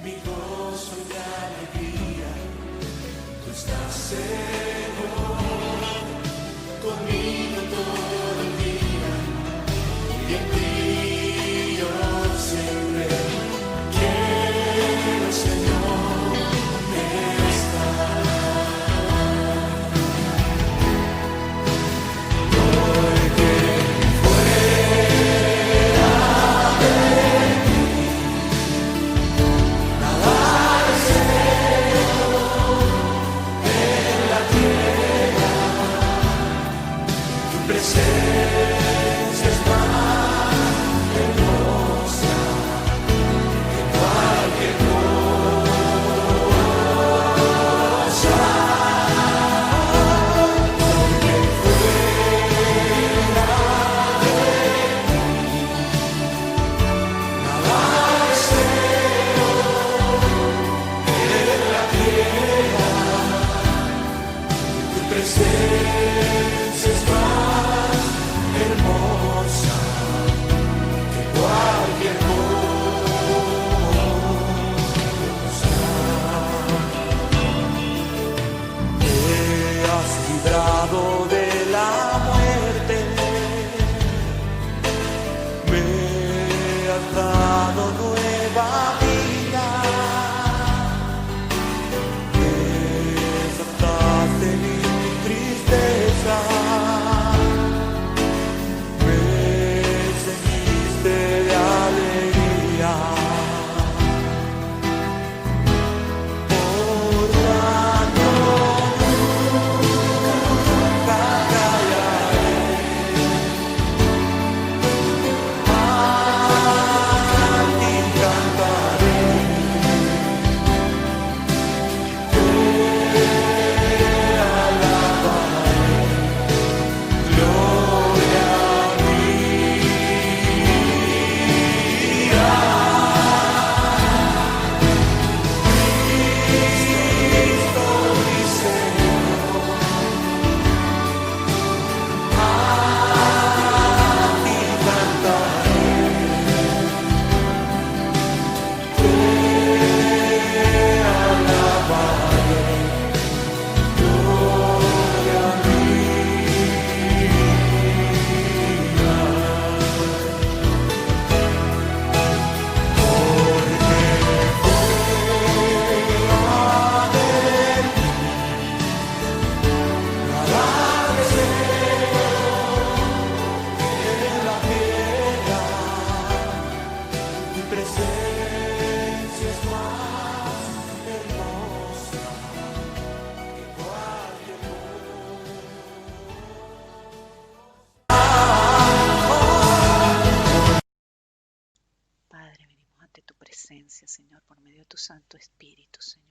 mi gozo y alegría. Tú estás, Señor, conmigo todo el día, y en ti yo siempre quiero, Señor, estar. Porque fuera de ti nada deseo en la tierra. Tu presencia es más hermosa que cualquier cosa. Porque fuera de ti nada deseo en la tierra. Tu presencia es más hermosa que cualquier cosa. Me has librado de la muerte, me has dado nueva vida, me sacaste mi tristeza, me ceñiste de alegría. Por tanto nunca callaré, a ti cantaré, te alabaré, gloria mía. Cristo mi Señor, a ti cantaré, te alabaré, gloria Padre, venimos ante tu presencia, Señor, por medio de tu Santo Espíritu, Señor.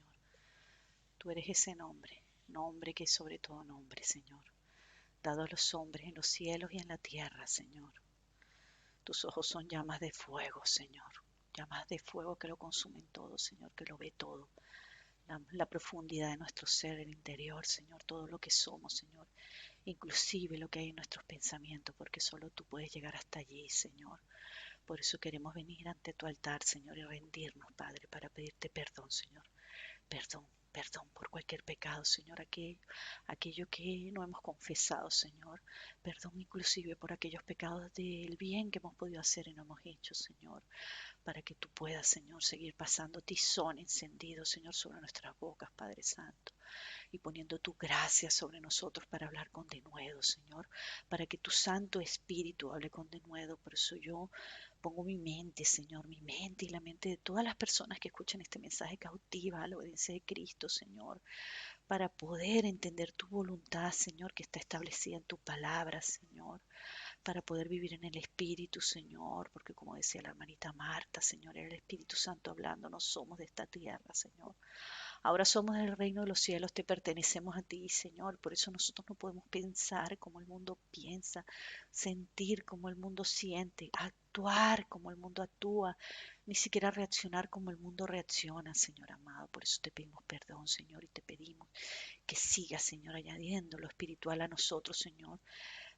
Tú eres ese nombre, nombre que es sobre todo nombre, Señor, dado a los hombres en los cielos y en la tierra, Señor. Tus ojos son llamas de fuego, Señor, llamas de fuego que lo consumen todo, Señor, que lo ve todo. La profundidad de nuestro ser, el interior, Señor, todo lo que somos, Señor, inclusive lo que hay en nuestros pensamientos, porque solo tú puedes llegar hasta allí, Señor. Por eso queremos venir ante tu altar, Señor, y rendirnos, Padre, para pedirte perdón, Señor. Perdón, perdón por cualquier pecado, Señor, aquello que no hemos confesado, Señor. Perdón inclusive por aquellos pecados del bien que hemos podido hacer y no hemos hecho, Señor. Para que tú puedas, Señor, seguir pasando tizón encendido, Señor, sobre nuestras bocas, Padre Santo. Y poniendo tu gracia sobre nosotros para hablar con denuedo, Señor. Para que tu Santo Espíritu hable con denuedo. Por eso yo pongo mi mente, Señor, mi mente y la mente de todas las personas que escuchan este mensaje cautiva a la obediencia de Cristo, Señor, para poder entender tu voluntad, Señor, que está establecida en tu palabra, Señor, para poder vivir en el Espíritu, Señor, porque como decía la hermanita Marta, Señor, era el Espíritu Santo hablando, no somos de esta tierra, Señor. Ahora somos del reino de los cielos, te pertenecemos a ti, Señor. Por eso nosotros no podemos pensar como el mundo piensa, sentir como el mundo siente, actuar como el mundo actúa, ni siquiera reaccionar como el mundo reacciona, Señor amado. Por eso te pedimos perdón, Señor, y te pedimos que sigas, Señor, añadiendo lo espiritual a nosotros, Señor,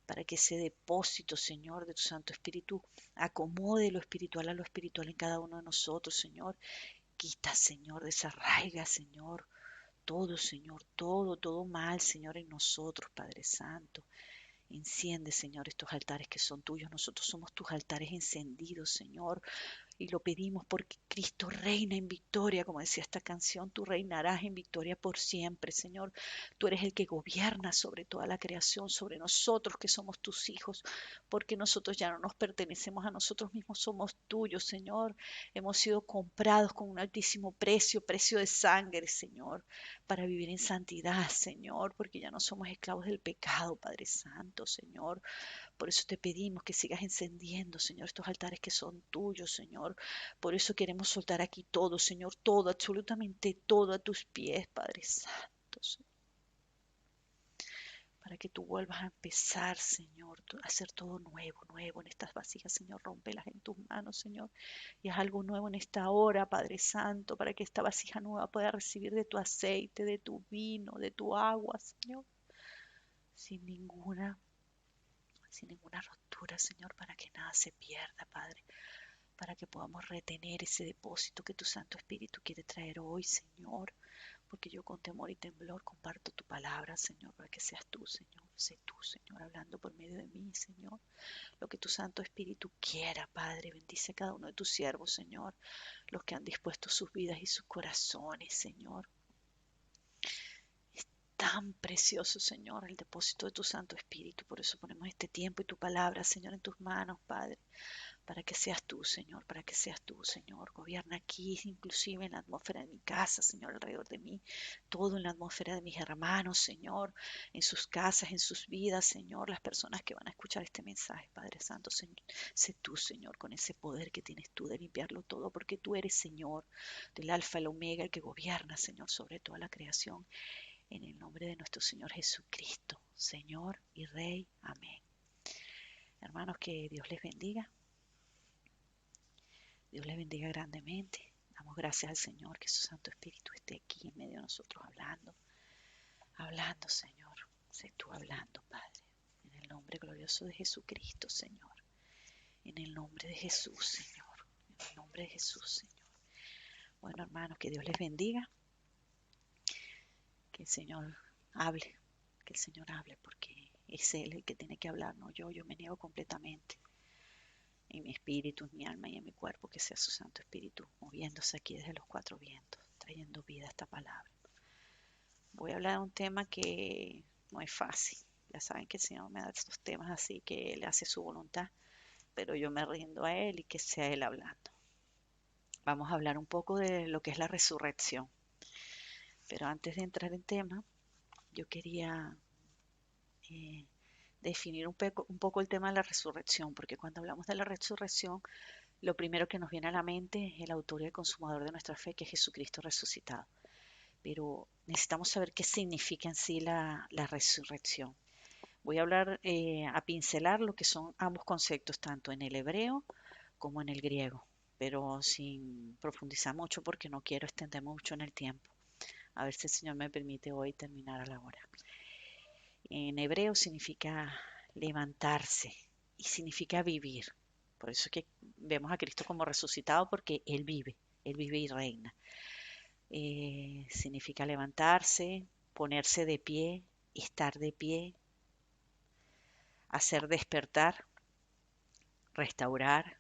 para que ese depósito, Señor, de tu Santo Espíritu acomode lo espiritual a lo espiritual en cada uno de nosotros, Señor, Quita, Señor, desarraiga, Señor, todo, Señor, todo mal, Señor, en nosotros, Padre Santo. Enciende, Señor, estos altares que son tuyos. Nosotros somos tus altares encendidos, Señor. Y lo pedimos porque Cristo reina en victoria, como decía esta canción, tú reinarás en victoria por siempre, Señor. Tú eres el que gobierna sobre toda la creación, sobre nosotros que somos tus hijos, porque nosotros ya no nos pertenecemos a nosotros mismos, somos tuyos, Señor. Hemos sido comprados con un altísimo precio, precio de sangre, Señor, para vivir en santidad, Señor, porque ya no somos esclavos del pecado, Padre Santo, Señor. Por eso te pedimos que sigas encendiendo, Señor, estos altares que son tuyos, Señor. Por eso queremos soltar aquí todo, Señor, todo, absolutamente todo a tus pies, Padre Santo, para que tú vuelvas a empezar, Señor, a hacer todo nuevo, nuevo en estas vasijas, Señor. Rómpelas en tus manos, Señor, y haz algo nuevo en esta hora, Padre Santo, para que esta vasija nueva pueda recibir de tu aceite, de tu vino, de tu agua, Señor, sin ninguna sin ninguna rotura, Señor, para que nada se pierda, Padre, para que podamos retener ese depósito que tu Santo Espíritu quiere traer hoy, Señor, porque yo con temor y temblor comparto tu palabra, Señor, para que seas tú, Señor, sé tú, Señor, hablando por medio de mí, Señor, lo que tu Santo Espíritu quiera, Padre, bendice a cada uno de tus siervos, Señor, los que han dispuesto sus vidas y sus corazones, Señor. Tan precioso, Señor, el depósito de tu Santo Espíritu. Por eso ponemos este tiempo y tu palabra, Señor, en tus manos, Padre, para que seas tú, Señor, para que seas tú, Señor. Gobierna aquí, inclusive en la atmósfera de mi casa, Señor, alrededor de mí, todo en la atmósfera de mis hermanos, Señor, en sus casas, en sus vidas, Señor, las personas que van a escuchar este mensaje, Padre Santo, Señor, sé tú, Señor, con ese poder que tienes tú de limpiarlo todo, porque tú eres, Señor, del Alfa, el Omega, el que gobierna, Señor, sobre toda la creación. En el nombre de nuestro Señor Jesucristo, Señor y Rey. Amén. Hermanos, que Dios les bendiga. Dios les bendiga grandemente. Damos gracias al Señor que su Santo Espíritu esté aquí en medio de nosotros hablando. Hablando, Señor. Sé tú hablando, Padre. En el nombre glorioso de Jesucristo, Señor. En el nombre de Jesús, Señor. En el nombre de Jesús, Señor. Bueno, hermanos, que Dios les bendiga. Que el Señor hable. Que el Señor hable porque es Él el que tiene que hablar, no yo. Yo me niego completamente. En mi espíritu, en mi alma y en mi cuerpo, que sea su Santo Espíritu moviéndose aquí desde los cuatro vientos, trayendo vida a esta palabra. Voy a hablar de un tema que no es fácil. Ya saben que el Señor me da estos temas así, que Él hace su voluntad, pero yo me rindo a Él y que sea Él hablando. Vamos a hablar un poco de lo que es la resurrección. Pero antes de entrar en tema, yo quería eh, definir un poco el tema de la resurrección, porque cuando hablamos de la resurrección, lo primero que nos viene a la mente es el autor y el consumador de nuestra fe, que es Jesucristo resucitado. Pero necesitamos saber qué significa en sí la resurrección. Voy a hablar, a pincelar lo que son ambos conceptos, tanto en el hebreo como en el griego, pero sin profundizar mucho porque no quiero extenderme mucho en el tiempo. A ver si el Señor me permite hoy terminar a la hora. En hebreo significa levantarse y significa vivir. Por eso es que vemos a Cristo como resucitado porque Él vive y reina. Significa levantarse, ponerse de pie, estar de pie, hacer despertar, restaurar.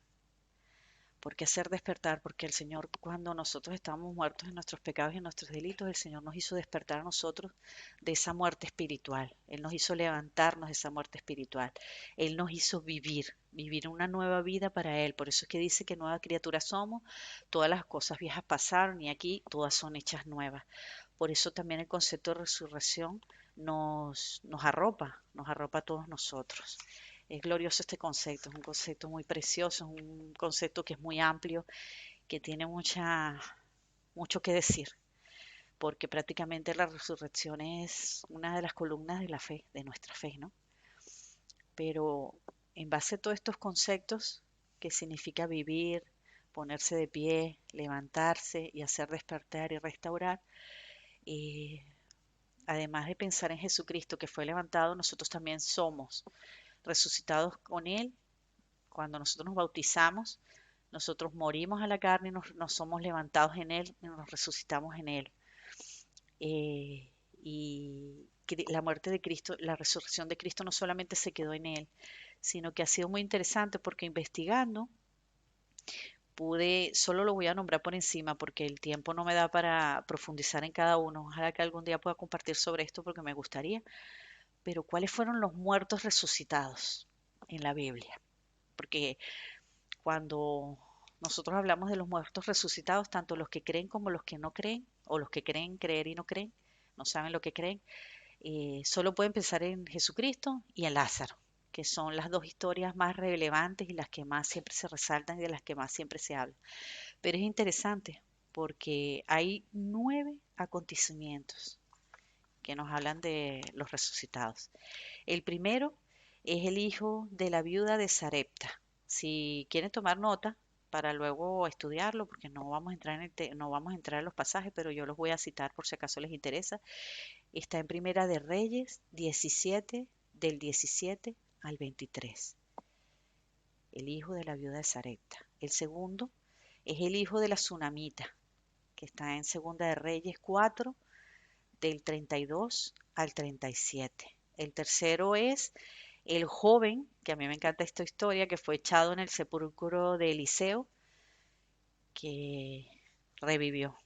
¿Por qué hacer despertar? Porque el Señor, cuando nosotros estábamos muertos en nuestros pecados y en nuestros delitos, el Señor nos hizo despertar a nosotros de esa muerte espiritual. Él nos hizo levantarnos de esa muerte espiritual. Él nos hizo vivir una nueva vida para Él. Por eso es que dice que nueva criatura somos. Todas las cosas viejas pasaron y aquí todas son hechas nuevas. Por eso también el concepto de resurrección nos arropa a todos nosotros. Es glorioso este concepto, es un concepto muy precioso, es un concepto que es muy amplio, que tiene mucho que decir, porque prácticamente la resurrección es una de las columnas de la fe, de nuestra fe, ¿no? Pero en base a todos estos conceptos, que significa vivir, ponerse de pie, levantarse y hacer despertar y restaurar, eh, además de pensar en Jesucristo que fue levantado, nosotros también somos resucitados con Él. Cuando nosotros nos bautizamos, Nosotros morimos a la carne y nos somos levantados en Él y nos resucitamos en Él. Eh, y la muerte de Cristo, la resurrección de Cristo no solamente se quedó en Él, sino que ha sido muy interesante porque investigando solo lo voy a nombrar por encima porque el tiempo no me da para profundizar en cada uno. Ojalá que algún día pueda compartir sobre esto porque me gustaría. Pero ¿cuáles fueron los muertos resucitados en la Biblia? Porque cuando nosotros hablamos de los muertos resucitados, tanto los que creen como los que no creen, o los que creen creer y no creen, no saben lo que creen, solo pueden pensar en Jesucristo y en Lázaro, que son las dos historias más relevantes y las que más siempre se resaltan y de las que más siempre se habla. Pero es interesante porque hay 9 acontecimientos que nos hablan de los resucitados. El primero es el hijo de la viuda de Sarepta. Si quieren tomar nota para luego estudiarlo, porque no vamos a entrar no vamos a entrar en los pasajes, pero yo los voy a citar por si acaso les interesa. Está en Primera de Reyes 17, del 17 al 23. El hijo de la viuda de Sarepta. El segundo es el hijo de la Tsunamita, que está en Segunda de Reyes 4, del 32 al 37. El tercero es el joven, que a mí me encanta esta historia, que fue echado en el sepulcro de Eliseo, que revivió.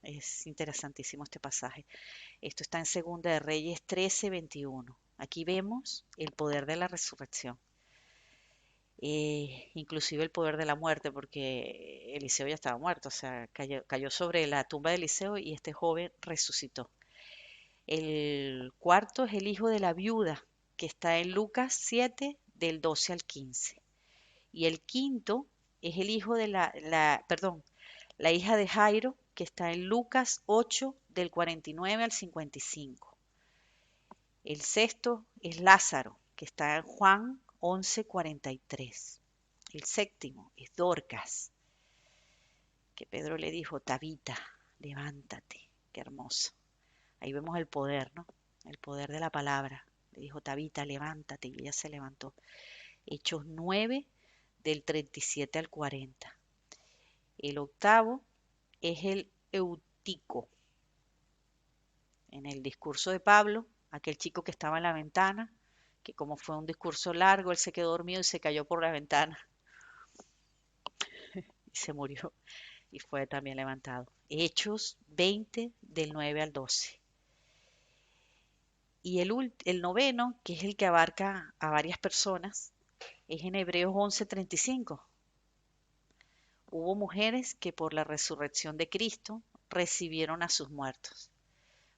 Es interesantísimo este pasaje. Esto está en Segunda de Reyes 13, 21. Aquí vemos el poder de la resurrección. Inclusive el poder de la muerte, porque Eliseo ya estaba muerto, o sea, cayó sobre la tumba de Eliseo y este joven resucitó. El cuarto es el hijo de la viuda, que está en Lucas 7, del 12 al 15. Y el quinto es el hijo de la hija de Jairo, que está en Lucas 8, del 49 al 55. El sexto es Lázaro, que está en Juan 11, 43. El séptimo es Dorcas, que Pedro le dijo, Tabita, levántate. Qué hermoso. Ahí vemos el poder, ¿no? El poder de la palabra. Le dijo, Tabita, levántate, y ella se levantó. Hechos 9, del 37 al 40. El octavo es el Eutico. En el discurso de Pablo, aquel chico que estaba en la ventana, que como fue un discurso largo, él se quedó dormido y se cayó por la ventana y se murió y fue también levantado. Hechos 20, del 9 al 12. Y el noveno, que es el que abarca a varias personas, es en Hebreos 11:35. Hubo mujeres que por la resurrección de Cristo recibieron a sus muertos.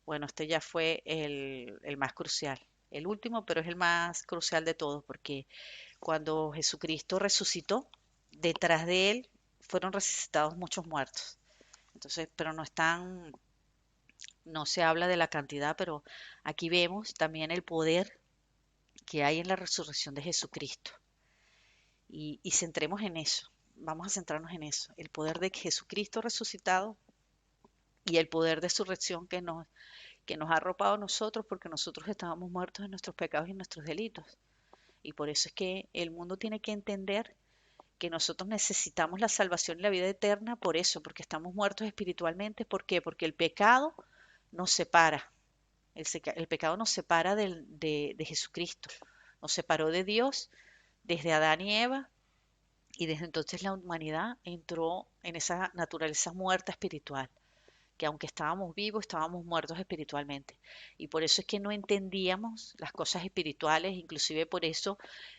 Bueno, este ya fue el más crucial. El último, pero es el más crucial de todos, porque cuando Jesucristo resucitó, detrás de él fueron resucitados muchos muertos. Entonces, pero no se habla de la cantidad, pero aquí vemos también el poder que hay en la resurrección de Jesucristo. Y centremos en eso. Vamos a centrarnos en eso. El poder de Jesucristo resucitado y el poder de su resurrección que nos ha arropado a nosotros porque nosotros estábamos muertos en nuestros pecados y en nuestros delitos. Y por eso es que el mundo tiene que entender que nosotros necesitamos la salvación y la vida eterna por eso, porque estamos muertos espiritualmente. ¿Por qué? Porque el pecado nos separa. El pecado nos separa de Jesucristo. Nos separó de Dios desde Adán y Eva y desde entonces la humanidad entró en esa naturaleza muerta espiritual, que aunque estábamos vivos, estábamos muertos espiritualmente. Y por eso es que no entendíamos las cosas espirituales, inclusive por eso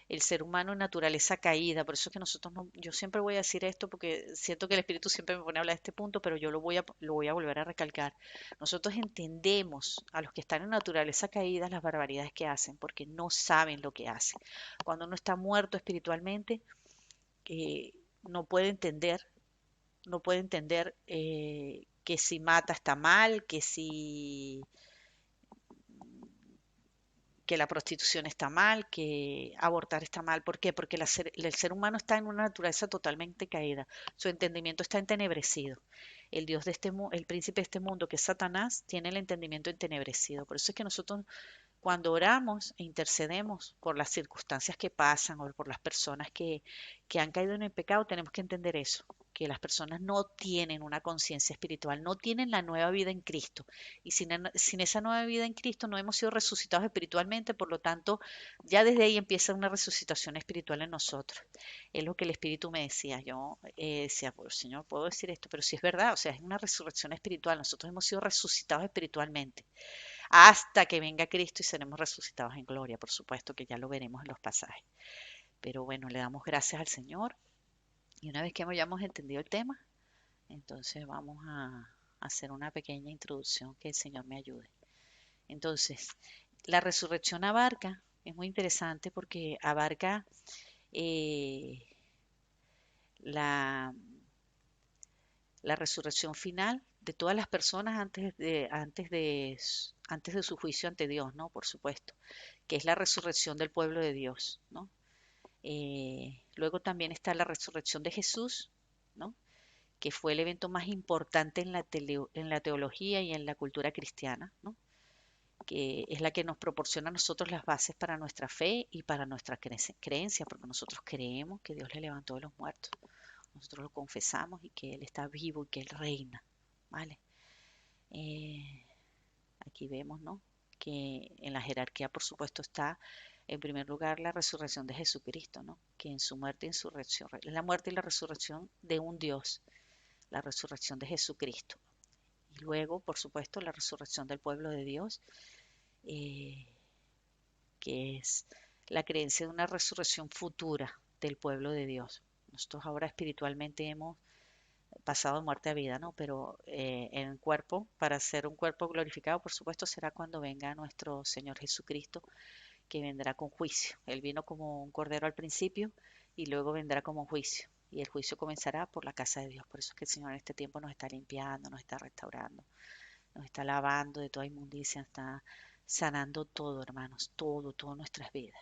el ser humano es naturaleza caída. Por eso es que nosotros no, yo siempre voy a decir esto porque siento que el Espíritu siempre me pone a hablar de este punto, pero yo lo voy a volver a recalcar. Nosotros entendemos a los que están en naturaleza caída las barbaridades que hacen, porque no saben lo que hacen. Cuando uno está muerto espiritualmente, eh, no puede entender no puede entender que si mata está mal, que la prostitución está mal, que abortar está mal. ¿Por qué? Porque el ser humano está en una naturaleza totalmente caída. Su entendimiento está entenebrecido. El el príncipe de este mundo, que es Satanás, tiene el entendimiento entenebrecido. Por eso es que nosotros cuando oramos e intercedemos por las circunstancias que pasan o por las personas que han caído en el pecado, tenemos que entender eso, que las personas no tienen una conciencia espiritual, no tienen la nueva vida en Cristo. Y sin esa nueva vida en Cristo no hemos sido resucitados espiritualmente, por lo tanto, ya desde ahí empieza una resucitación espiritual en nosotros. Es lo que el Espíritu me decía. Yo decía, pues, Señor, puedo decir esto, pero si es verdad, o sea, es una resurrección espiritual. Nosotros hemos sido resucitados espiritualmente hasta que venga Cristo y seremos resucitados en gloria, por supuesto que ya lo veremos en los pasajes. Pero bueno, le damos gracias al Señor y una vez que ya hemos entendido el tema, entonces vamos a hacer una pequeña introducción, que el Señor me ayude. Entonces, la resurrección abarca, es muy interesante porque abarca eh, la, la resurrección final de todas las personas antes de su juicio ante Dios, ¿no? Por supuesto, que es la resurrección del pueblo de Dios, ¿no? Luego también está la resurrección de Jesús, ¿no? Que fue el evento más importante en la teología y en la cultura cristiana, ¿no? Que es la que nos proporciona a nosotros las bases para nuestra fe y para nuestra creencia, porque nosotros creemos que Dios le levantó de los muertos. Nosotros lo confesamos y que Él está vivo y que Él reina, ¿vale? Eh, Aquí vemos, ¿no? Que en la jerarquía, por supuesto, está en primer lugar la resurrección de Jesucristo, ¿no? Que en su muerte y insurrección, la muerte y la resurrección de un Dios, la resurrección de Jesucristo. Y luego, por supuesto, la resurrección del pueblo de Dios, eh, que es la creencia de una resurrección futura del pueblo de Dios. Nosotros ahora espiritualmente hemos pasado de muerte a vida, ¿no? Pero en cuerpo, para ser un cuerpo glorificado, por supuesto, será cuando venga nuestro Señor Jesucristo, que vendrá con juicio. Él vino como un cordero al principio y luego vendrá como juicio. Y el juicio comenzará por la casa de Dios. Por eso es que el Señor en este tiempo nos está limpiando, nos está restaurando, nos está lavando de toda inmundicia, está sanando todo, hermanos, todas nuestras vidas.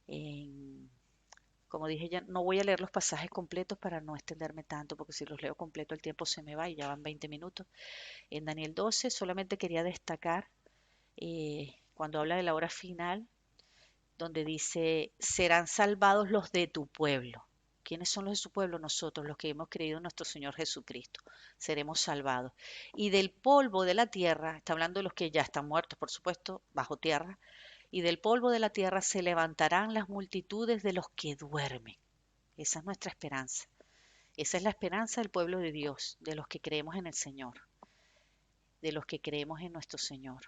En como dije, ya no voy a leer los pasajes completos para no extenderme tanto, porque si los leo completo el tiempo se me va y ya van 20 minutos. En Daniel 12 solamente quería destacar cuando habla de la hora final, donde dice, serán salvados los de tu pueblo. ¿Quiénes son los de su pueblo? Nosotros, los que hemos creído en nuestro Señor Jesucristo. Seremos salvados. Y del polvo de la tierra, está hablando de los que ya están muertos, por supuesto, bajo tierra, y del polvo de la tierra se levantarán las multitudes de los que duermen. Esa es nuestra esperanza. Esa es la esperanza del pueblo de Dios, de los que creemos en el Señor, de los que creemos en nuestro Señor.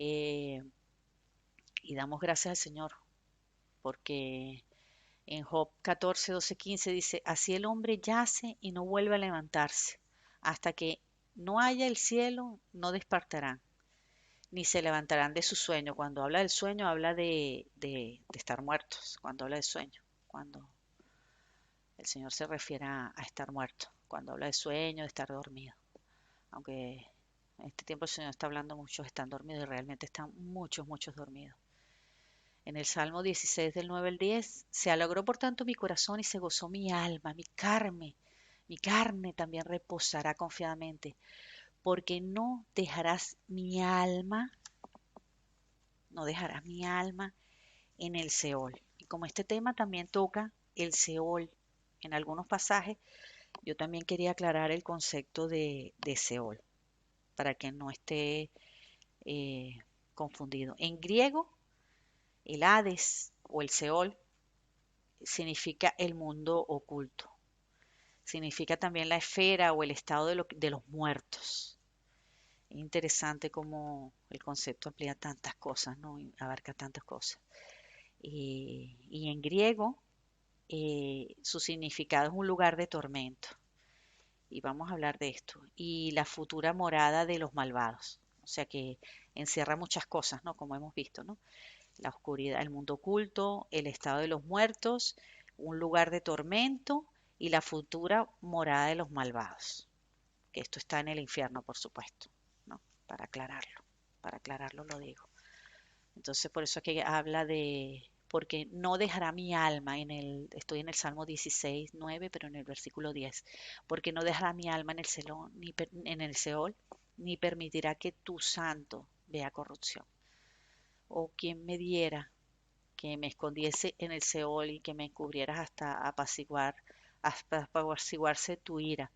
Eh, y damos gracias al Señor, porque en Job 14, 12, 15 dice, así el hombre yace y no vuelve a levantarse, hasta que no haya el cielo, no despertarán, ni se levantarán de su sueño. Cuando habla del sueño, habla de estar muertos, cuando habla de sueño, cuando el Señor se refiere a estar muerto, cuando habla de sueño, de estar dormido. Aunque en este tiempo el Señor está hablando, muchos están dormidos y realmente están muchos dormidos. En el Salmo 16 del 9 al 10, se alegró por tanto mi corazón y se gozó mi alma, mi carne también reposará confiadamente, porque no dejarás mi alma en el Seol. Y como este tema también toca el Seol en algunos pasajes, yo también quería aclarar el concepto de Seol, para que no esté eh, confundido. En griego, el Hades o el Seol significa el mundo oculto. Significa también la esfera o el estado de los muertos. Es interesante cómo el concepto amplía tantas cosas, ¿no? Y abarca tantas cosas. Y en griego, su significado es un lugar de tormento. Y vamos a hablar de esto. Y la futura morada de los malvados. O sea que encierra muchas cosas, ¿no? Como hemos visto, ¿no? La oscuridad, el mundo oculto, el estado de los muertos, un lugar de tormento y la futura morada de los malvados. Que esto está en el infierno, por supuesto, ¿no? Para aclararlo lo digo. Entonces, por eso es que habla de, porque no dejará mi alma estoy en el Salmo 16, 9, pero en el versículo 10, porque no dejará mi alma en el Seol, ni permitirá que tu santo vea corrupción. o quién me diera que me escondiese en el Seol y que me encubrieras hasta apaciguarse tu ira,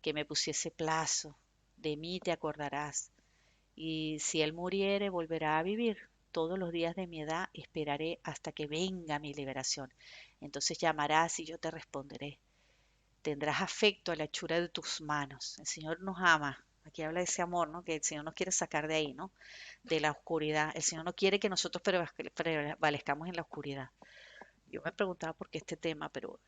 que me pusiese plazo, de mí te acordarás. Y si él muriere, volverá a vivir. Todos los días de mi edad esperaré hasta que venga mi liberación. Entonces llamarás y yo te responderé. Tendrás afecto a la hechura de tus manos. El Señor nos ama. Aquí habla de ese amor, ¿no? Que el Señor nos quiere sacar de ahí, ¿no? De la oscuridad. El Señor no quiere que nosotros prevalezcamos en la oscuridad. Yo me preguntaba por qué este tema, pero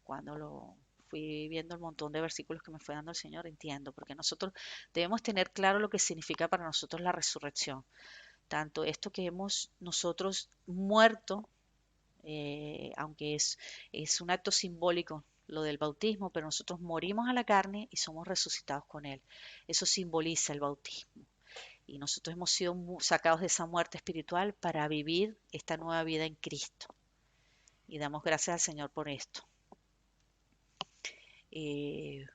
cuando lo fui viendo el montón de versículos que me fue dando el Señor, entiendo, porque nosotros debemos tener claro lo que significa para nosotros la resurrección. Tanto esto que hemos nosotros muerto, aunque es un acto simbólico lo del bautismo, pero nosotros morimos a la carne y somos resucitados con Él. Eso simboliza el bautismo. Y nosotros hemos sido sacados de esa muerte espiritual para vivir esta nueva vida en Cristo. Y damos gracias al Señor por esto. Eh,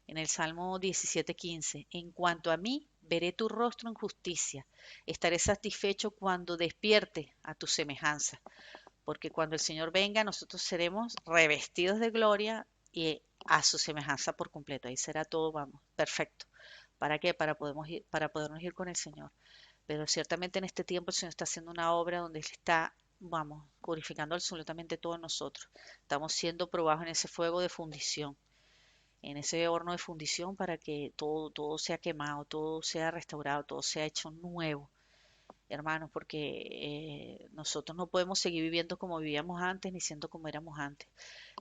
en el Salmo 17:15, en cuanto a mí, veré tu rostro en justicia, estaré satisfecho cuando despierte a tu semejanza, porque cuando el Señor venga, nosotros seremos revestidos de gloria y a su semejanza por completo. Ahí será todo, vamos, perfecto. ¿Para qué? Para podernos ir con el Señor. Pero ciertamente en este tiempo el Señor está haciendo una obra donde Él está, vamos, purificando absolutamente todo en nosotros. Estamos siendo probados en ese fuego de fundición, en ese horno de fundición para que todo sea quemado, todo sea restaurado, todo sea hecho nuevo, hermanos, porque nosotros no podemos seguir viviendo como vivíamos antes ni siendo como éramos antes.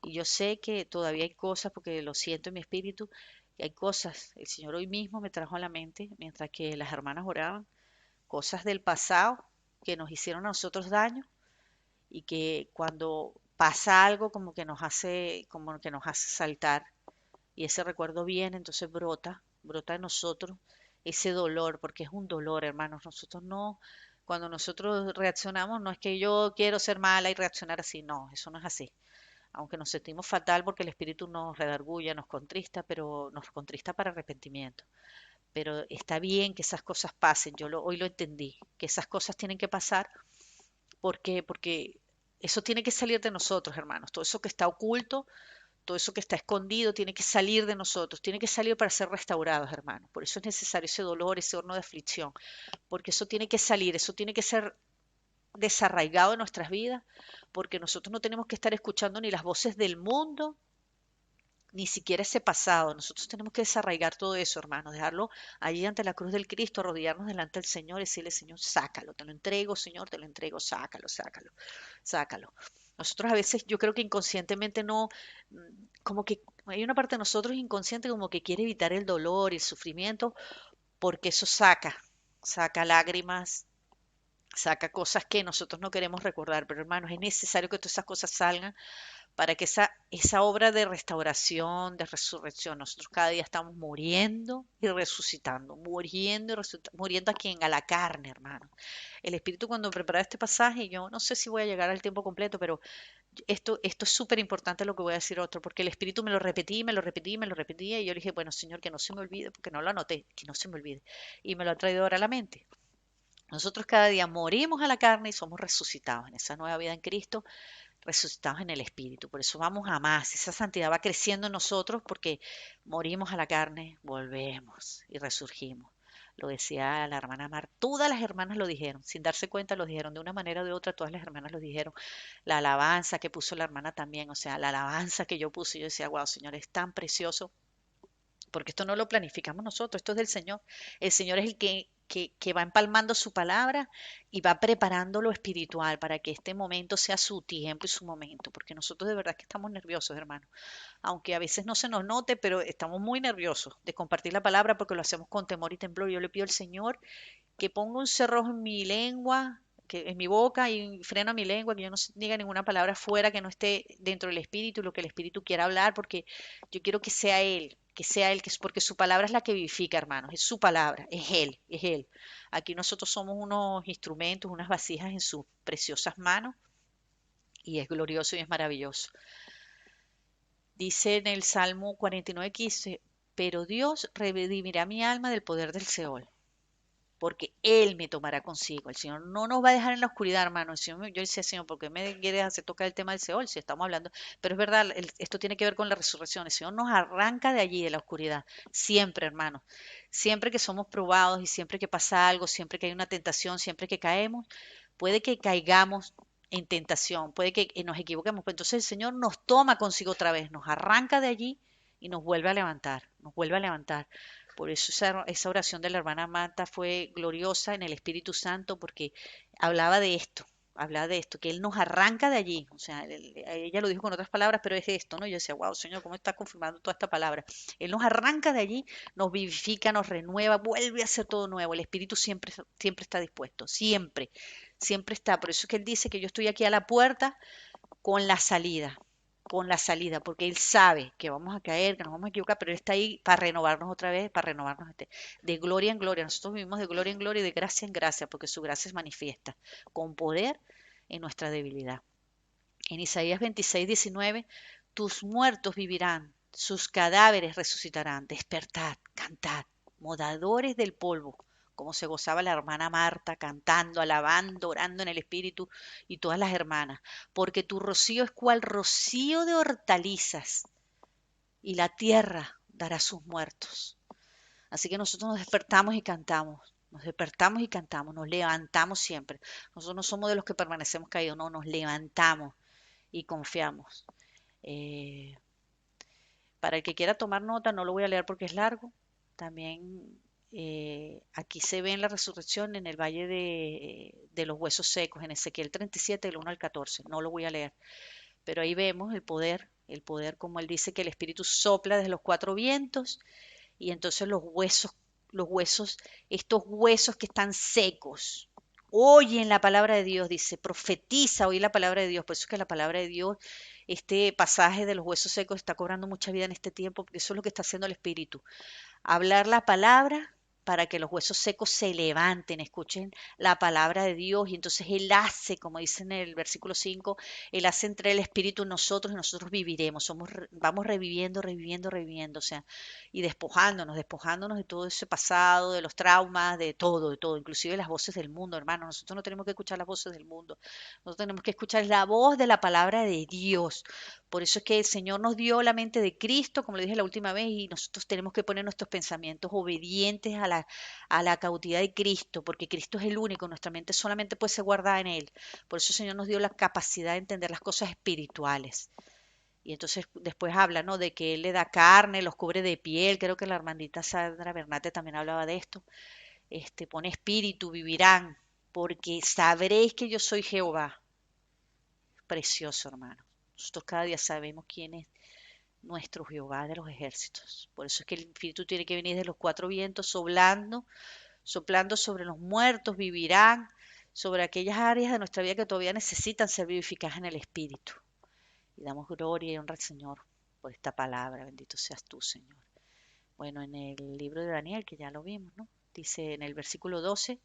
Y yo sé que todavía hay cosas, porque lo siento en mi espíritu, que hay cosas, el Señor hoy mismo me trajo a la mente, mientras que las hermanas oraban, cosas del pasado que nos hicieron a nosotros daño y que cuando pasa algo como que nos hace saltar y ese recuerdo viene, entonces brota en nosotros ese dolor, porque es un dolor, hermanos. Nosotros no, cuando nosotros reaccionamos, no es que yo quiero ser mala y reaccionar así, no, eso no es así. Aunque nos sentimos fatal porque el Espíritu nos redarguye, nos contrista, pero nos contrista para arrepentimiento. Pero está bien que esas cosas pasen, hoy lo entendí, que esas cosas tienen que pasar porque eso tiene que salir de nosotros, hermanos. Todo eso que está oculto, todo eso que está escondido tiene que salir de nosotros, tiene que salir para ser restaurados, hermanos. Por eso es necesario ese dolor, ese horno de aflicción, porque eso tiene que salir, eso tiene que ser desarraigado de nuestras vidas, porque nosotros no tenemos que estar escuchando ni las voces del mundo, ni siquiera ese pasado. Nosotros tenemos que desarraigar todo eso, hermanos, dejarlo allí ante la cruz del Cristo, arrodillarnos delante del Señor y decirle, Señor, sácalo, te lo entrego, Señor, te lo entrego, sácalo, sácalo, sácalo. Nosotros a veces, yo creo que inconscientemente no, como que hay una parte de nosotros inconsciente como que quiere evitar el dolor y el sufrimiento, porque eso saca lágrimas, saca cosas que nosotros no queremos recordar, pero hermanos, es necesario que todas esas cosas salgan para que esa obra de restauración, de resurrección, nosotros cada día estamos muriendo y resucitando, muriendo y resucitando, muriendo a quién, a la carne, hermano. El Espíritu cuando preparaba este pasaje, yo no sé si voy a llegar al tiempo completo, pero esto es súper importante lo que voy a decir otro, porque el Espíritu me lo repetía, me lo repetía, me lo repetía, y yo le dije, bueno, Señor, que no se me olvide, porque no lo anoté, que no se me olvide. Y me lo ha traído ahora a la mente. Nosotros cada día morimos a la carne y somos resucitados en esa nueva vida en Cristo, resucitados en el Espíritu. Por eso vamos a más. Esa santidad va creciendo en nosotros porque morimos a la carne, volvemos y resurgimos. Lo decía la hermana Mar. Todas las hermanas lo dijeron, sin darse cuenta lo dijeron de una manera o de otra, todas las hermanas lo dijeron. La alabanza que puso la hermana también, o sea, la alabanza que yo puse, yo decía, wow, Señor, es tan precioso porque esto no lo planificamos nosotros, esto es del Señor. El Señor es el que va empalmando su palabra y va preparando lo espiritual para que este momento sea su tiempo y su momento, porque nosotros de verdad que estamos nerviosos, hermano. Aunque a veces no se nos note, pero estamos muy nerviosos de compartir la palabra porque lo hacemos con temor y temblor. Yo le pido al Señor que ponga un cerrojo en mi lengua, que en mi boca y freno a mi lengua, que yo no diga ninguna palabra fuera que no esté dentro del Espíritu, lo que el Espíritu quiera hablar, porque yo quiero que sea Él, que es porque su palabra es la que vivifica, hermanos, es su palabra, es Él, es Él. Aquí nosotros somos unos instrumentos, unas vasijas en sus preciosas manos, y es glorioso y es maravilloso. Dice en el Salmo 49:15, pero Dios redimirá mi alma del poder del Seol. porque Él me tomará consigo. El Señor no nos va a dejar en la oscuridad, hermano. Yo decía, Señor, ¿por qué me quieres hacer tocar el tema del Seol si estamos hablando? Pero es verdad, esto tiene que ver con la resurrección. El Señor nos arranca de allí, de la oscuridad, siempre, hermano. Siempre que somos probados y siempre que pasa algo, siempre que hay una tentación, siempre que caemos, puede que caigamos en tentación, puede que nos equivoquemos, pero entonces el Señor nos toma consigo otra vez, nos arranca de allí y nos vuelve a levantar, nos vuelve a levantar. Por eso esa oración de la hermana Marta fue gloriosa en el Espíritu Santo, porque hablaba de esto, que Él nos arranca de allí. O sea, ella lo dijo con otras palabras, pero es esto, ¿no? Yo decía, wow, Señor, ¿cómo está confirmando toda esta palabra? Él nos arranca de allí, nos vivifica, nos renueva, vuelve a hacer todo nuevo. El Espíritu siempre, siempre está dispuesto, siempre, siempre está. Por eso es que Él dice que yo estoy aquí a la puerta con la salida, porque Él sabe que vamos a caer, que nos vamos a equivocar, pero Él está ahí para renovarnos otra vez, para renovarnos de gloria en gloria. Nosotros vivimos de gloria en gloria y de gracia en gracia, porque su gracia se manifiesta con poder en nuestra debilidad. En Isaías 26:19, tus muertos vivirán, sus cadáveres resucitarán, despertad, cantad, modadores del polvo, como se gozaba la hermana Marta cantando, alabando, orando en el Espíritu y todas las hermanas, porque tu rocío es cual rocío de hortalizas y la tierra dará sus muertos. Así que nosotros nos despertamos y cantamos. Nos despertamos y cantamos, nos levantamos siempre. Nosotros no somos de los que permanecemos caídos, no, nos levantamos y confiamos. Eh, para el que quiera tomar nota, no lo voy a leer porque es largo. También aquí se ve en la resurrección en el valle de los huesos secos, en Ezequiel 37, del 1 al 14. No lo voy a leer, pero ahí vemos el poder como él dice que el Espíritu sopla desde los cuatro vientos y entonces los huesos, estos huesos que están secos, oyen la palabra de Dios, dice, profetiza, oí la palabra de Dios. Por eso es que la palabra de Dios, este pasaje de los huesos secos está cobrando mucha vida en este tiempo, porque eso es lo que está haciendo el Espíritu. Hablar la palabra para que los huesos secos se levanten, escuchen la palabra de Dios y entonces Él hace, como dice en el versículo 5, Él hace entrar el Espíritu en nosotros y nosotros viviremos, vamos reviviendo, reviviendo, reviviendo, o sea, y despojándonos de todo ese pasado, de los traumas, de todo, inclusive las voces del mundo, hermano. Nosotros no tenemos que escuchar las voces del mundo, nosotros tenemos que escuchar la voz de la palabra de Dios. Por eso es que el Señor nos dio la mente de Cristo, como le dije la última vez, y nosotros tenemos que poner nuestros pensamientos obedientes a la cautividad de Cristo, porque Cristo es el único, nuestra mente solamente puede ser guardada en Él. Por eso el Señor nos dio la capacidad de entender las cosas espirituales. Y entonces después habla, ¿no? De que Él le da carne, los cubre de piel. Creo que la hermanita Sandra Bernate también hablaba de esto. Pone espíritu, vivirán, porque sabréis que yo soy Jehová. Precioso, hermano. Nosotros cada día sabemos quién es nuestro Jehová de los ejércitos. Por eso es que el Espíritu tiene que venir de los cuatro vientos, soplando sobre los muertos, vivirán, sobre aquellas áreas de nuestra vida que todavía necesitan ser vivificadas en el Espíritu. Y damos gloria y honra al Señor por esta palabra. Bendito seas tú, Señor. Bueno, en el libro de Daniel, que ya lo vimos, ¿no? Dice en el versículo 12,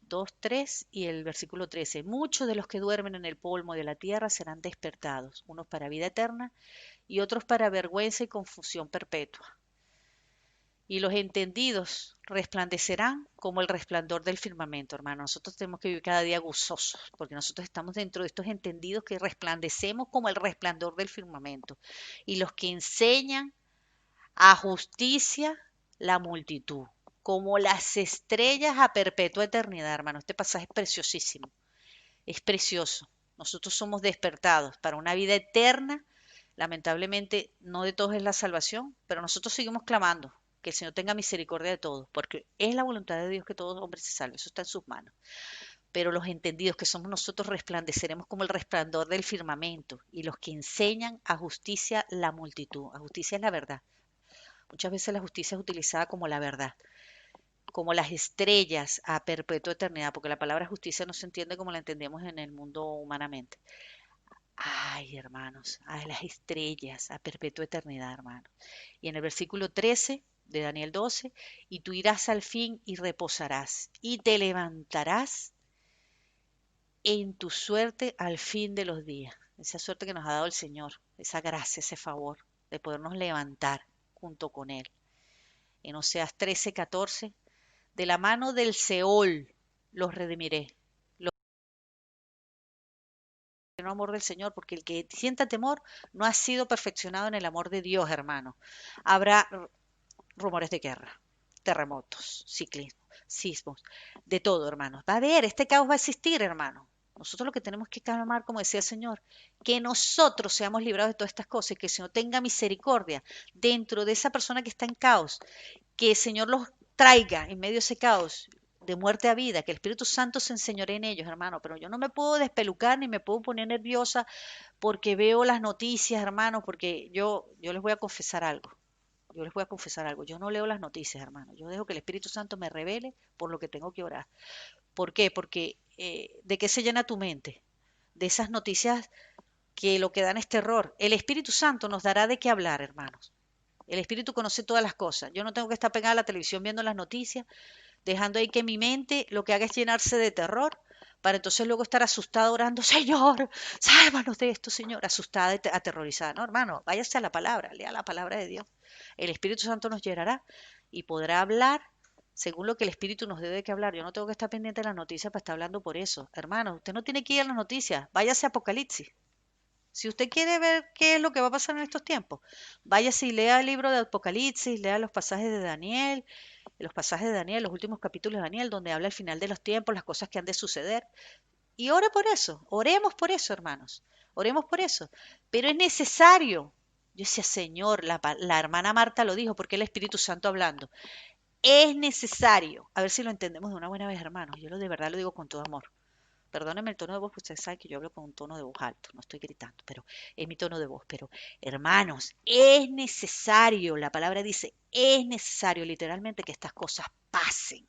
2, 3 y el versículo 13, muchos de los que duermen en el polvo de la tierra serán despertados, unos para vida eterna y otros para vergüenza y confusión perpetua. Y los entendidos resplandecerán como el resplandor del firmamento, hermano. Nosotros tenemos que vivir cada día gozosos, porque nosotros estamos dentro de estos entendidos que resplandecemos como el resplandor del firmamento. Y los que enseñan a justicia la multitud, como las estrellas a perpetua eternidad, hermano. Este pasaje es preciosísimo, es precioso. Nosotros somos despertados para una vida eterna. Lamentablemente, no de todos es la salvación, pero nosotros seguimos clamando que el Señor tenga misericordia de todos, porque es la voluntad de Dios que todo hombre se salve, eso está en sus manos. Pero los entendidos que somos nosotros resplandeceremos como el resplandor del firmamento, y los que enseñan a justicia la multitud. A justicia es la verdad. Muchas veces la justicia es utilizada como la verdad, como las estrellas a perpetua eternidad, porque la palabra justicia no se entiende como la entendemos en el mundo humanamente. Ay, hermanos, a las estrellas, a perpetua eternidad, hermanos. Y en el versículo 13 de Daniel 12, y tú irás al fin y reposarás, y te levantarás en tu suerte al fin de los días. Esa suerte que nos ha dado el Señor, esa gracia, ese favor de podernos levantar junto con Él. En Oseas 13, 14 De la mano del Seol los redimiré. El amor del Señor, porque el que sienta temor no ha sido perfeccionado en el amor de Dios, hermano. Habrá rumores de guerra, terremotos, ciclismo, sismos, de todo, hermanos. Va a haber, este caos va a existir, hermano. Nosotros lo que tenemos que clamar, como decía el Señor, que nosotros seamos librados de todas estas cosas y que el Señor tenga misericordia dentro de esa persona que está en caos, que el Señor los traiga en medio de ese caos de muerte a vida, que el Espíritu Santo se enseñore en ellos, hermano, pero yo no me puedo despelucar ni me puedo poner nerviosa porque veo las noticias, hermano, porque yo les voy a confesar algo. Yo les voy a confesar algo. Yo no leo las noticias, hermano. Yo dejo que el Espíritu Santo me revele por lo que tengo que orar. ¿Por qué? Porque ¿de qué se llena tu mente? De esas noticias que lo que dan es terror. El Espíritu Santo nos dará de qué hablar, hermanos. El Espíritu conoce todas las cosas. Yo no tengo que estar pegada a la televisión viendo las noticias, dejando ahí que mi mente lo que haga es llenarse de terror, para entonces luego estar asustada orando, Señor, sálvanos de esto, Señor, asustada y aterrorizada. No, hermano, váyase a la palabra, lea la palabra de Dios. El Espíritu Santo nos llenará y podrá hablar según lo que el Espíritu nos debe que hablar. Yo no tengo que estar pendiente de las noticias para estar hablando por eso. Hermano, usted no tiene que ir a las noticias, váyase a Apocalipsis. Si usted quiere ver qué es lo que va a pasar en estos tiempos, váyase y lea el libro de Apocalipsis, lea los pasajes de Daniel, los últimos capítulos de Daniel, donde habla el final de los tiempos, las cosas que han de suceder. Y ore por eso, oremos por eso, hermanos, oremos por eso. Pero es necesario. Yo decía, Señor, la hermana Marta lo dijo, porque el Espíritu Santo hablando. Es necesario, a ver si lo entendemos de una buena vez, hermanos. Yo de verdad lo digo con todo amor. Perdónenme el tono de voz, porque ustedes saben que yo hablo con un tono de voz alto, no estoy gritando, pero es mi tono de voz. Pero, hermanos, es necesario, la palabra dice, es necesario literalmente que estas cosas pasen.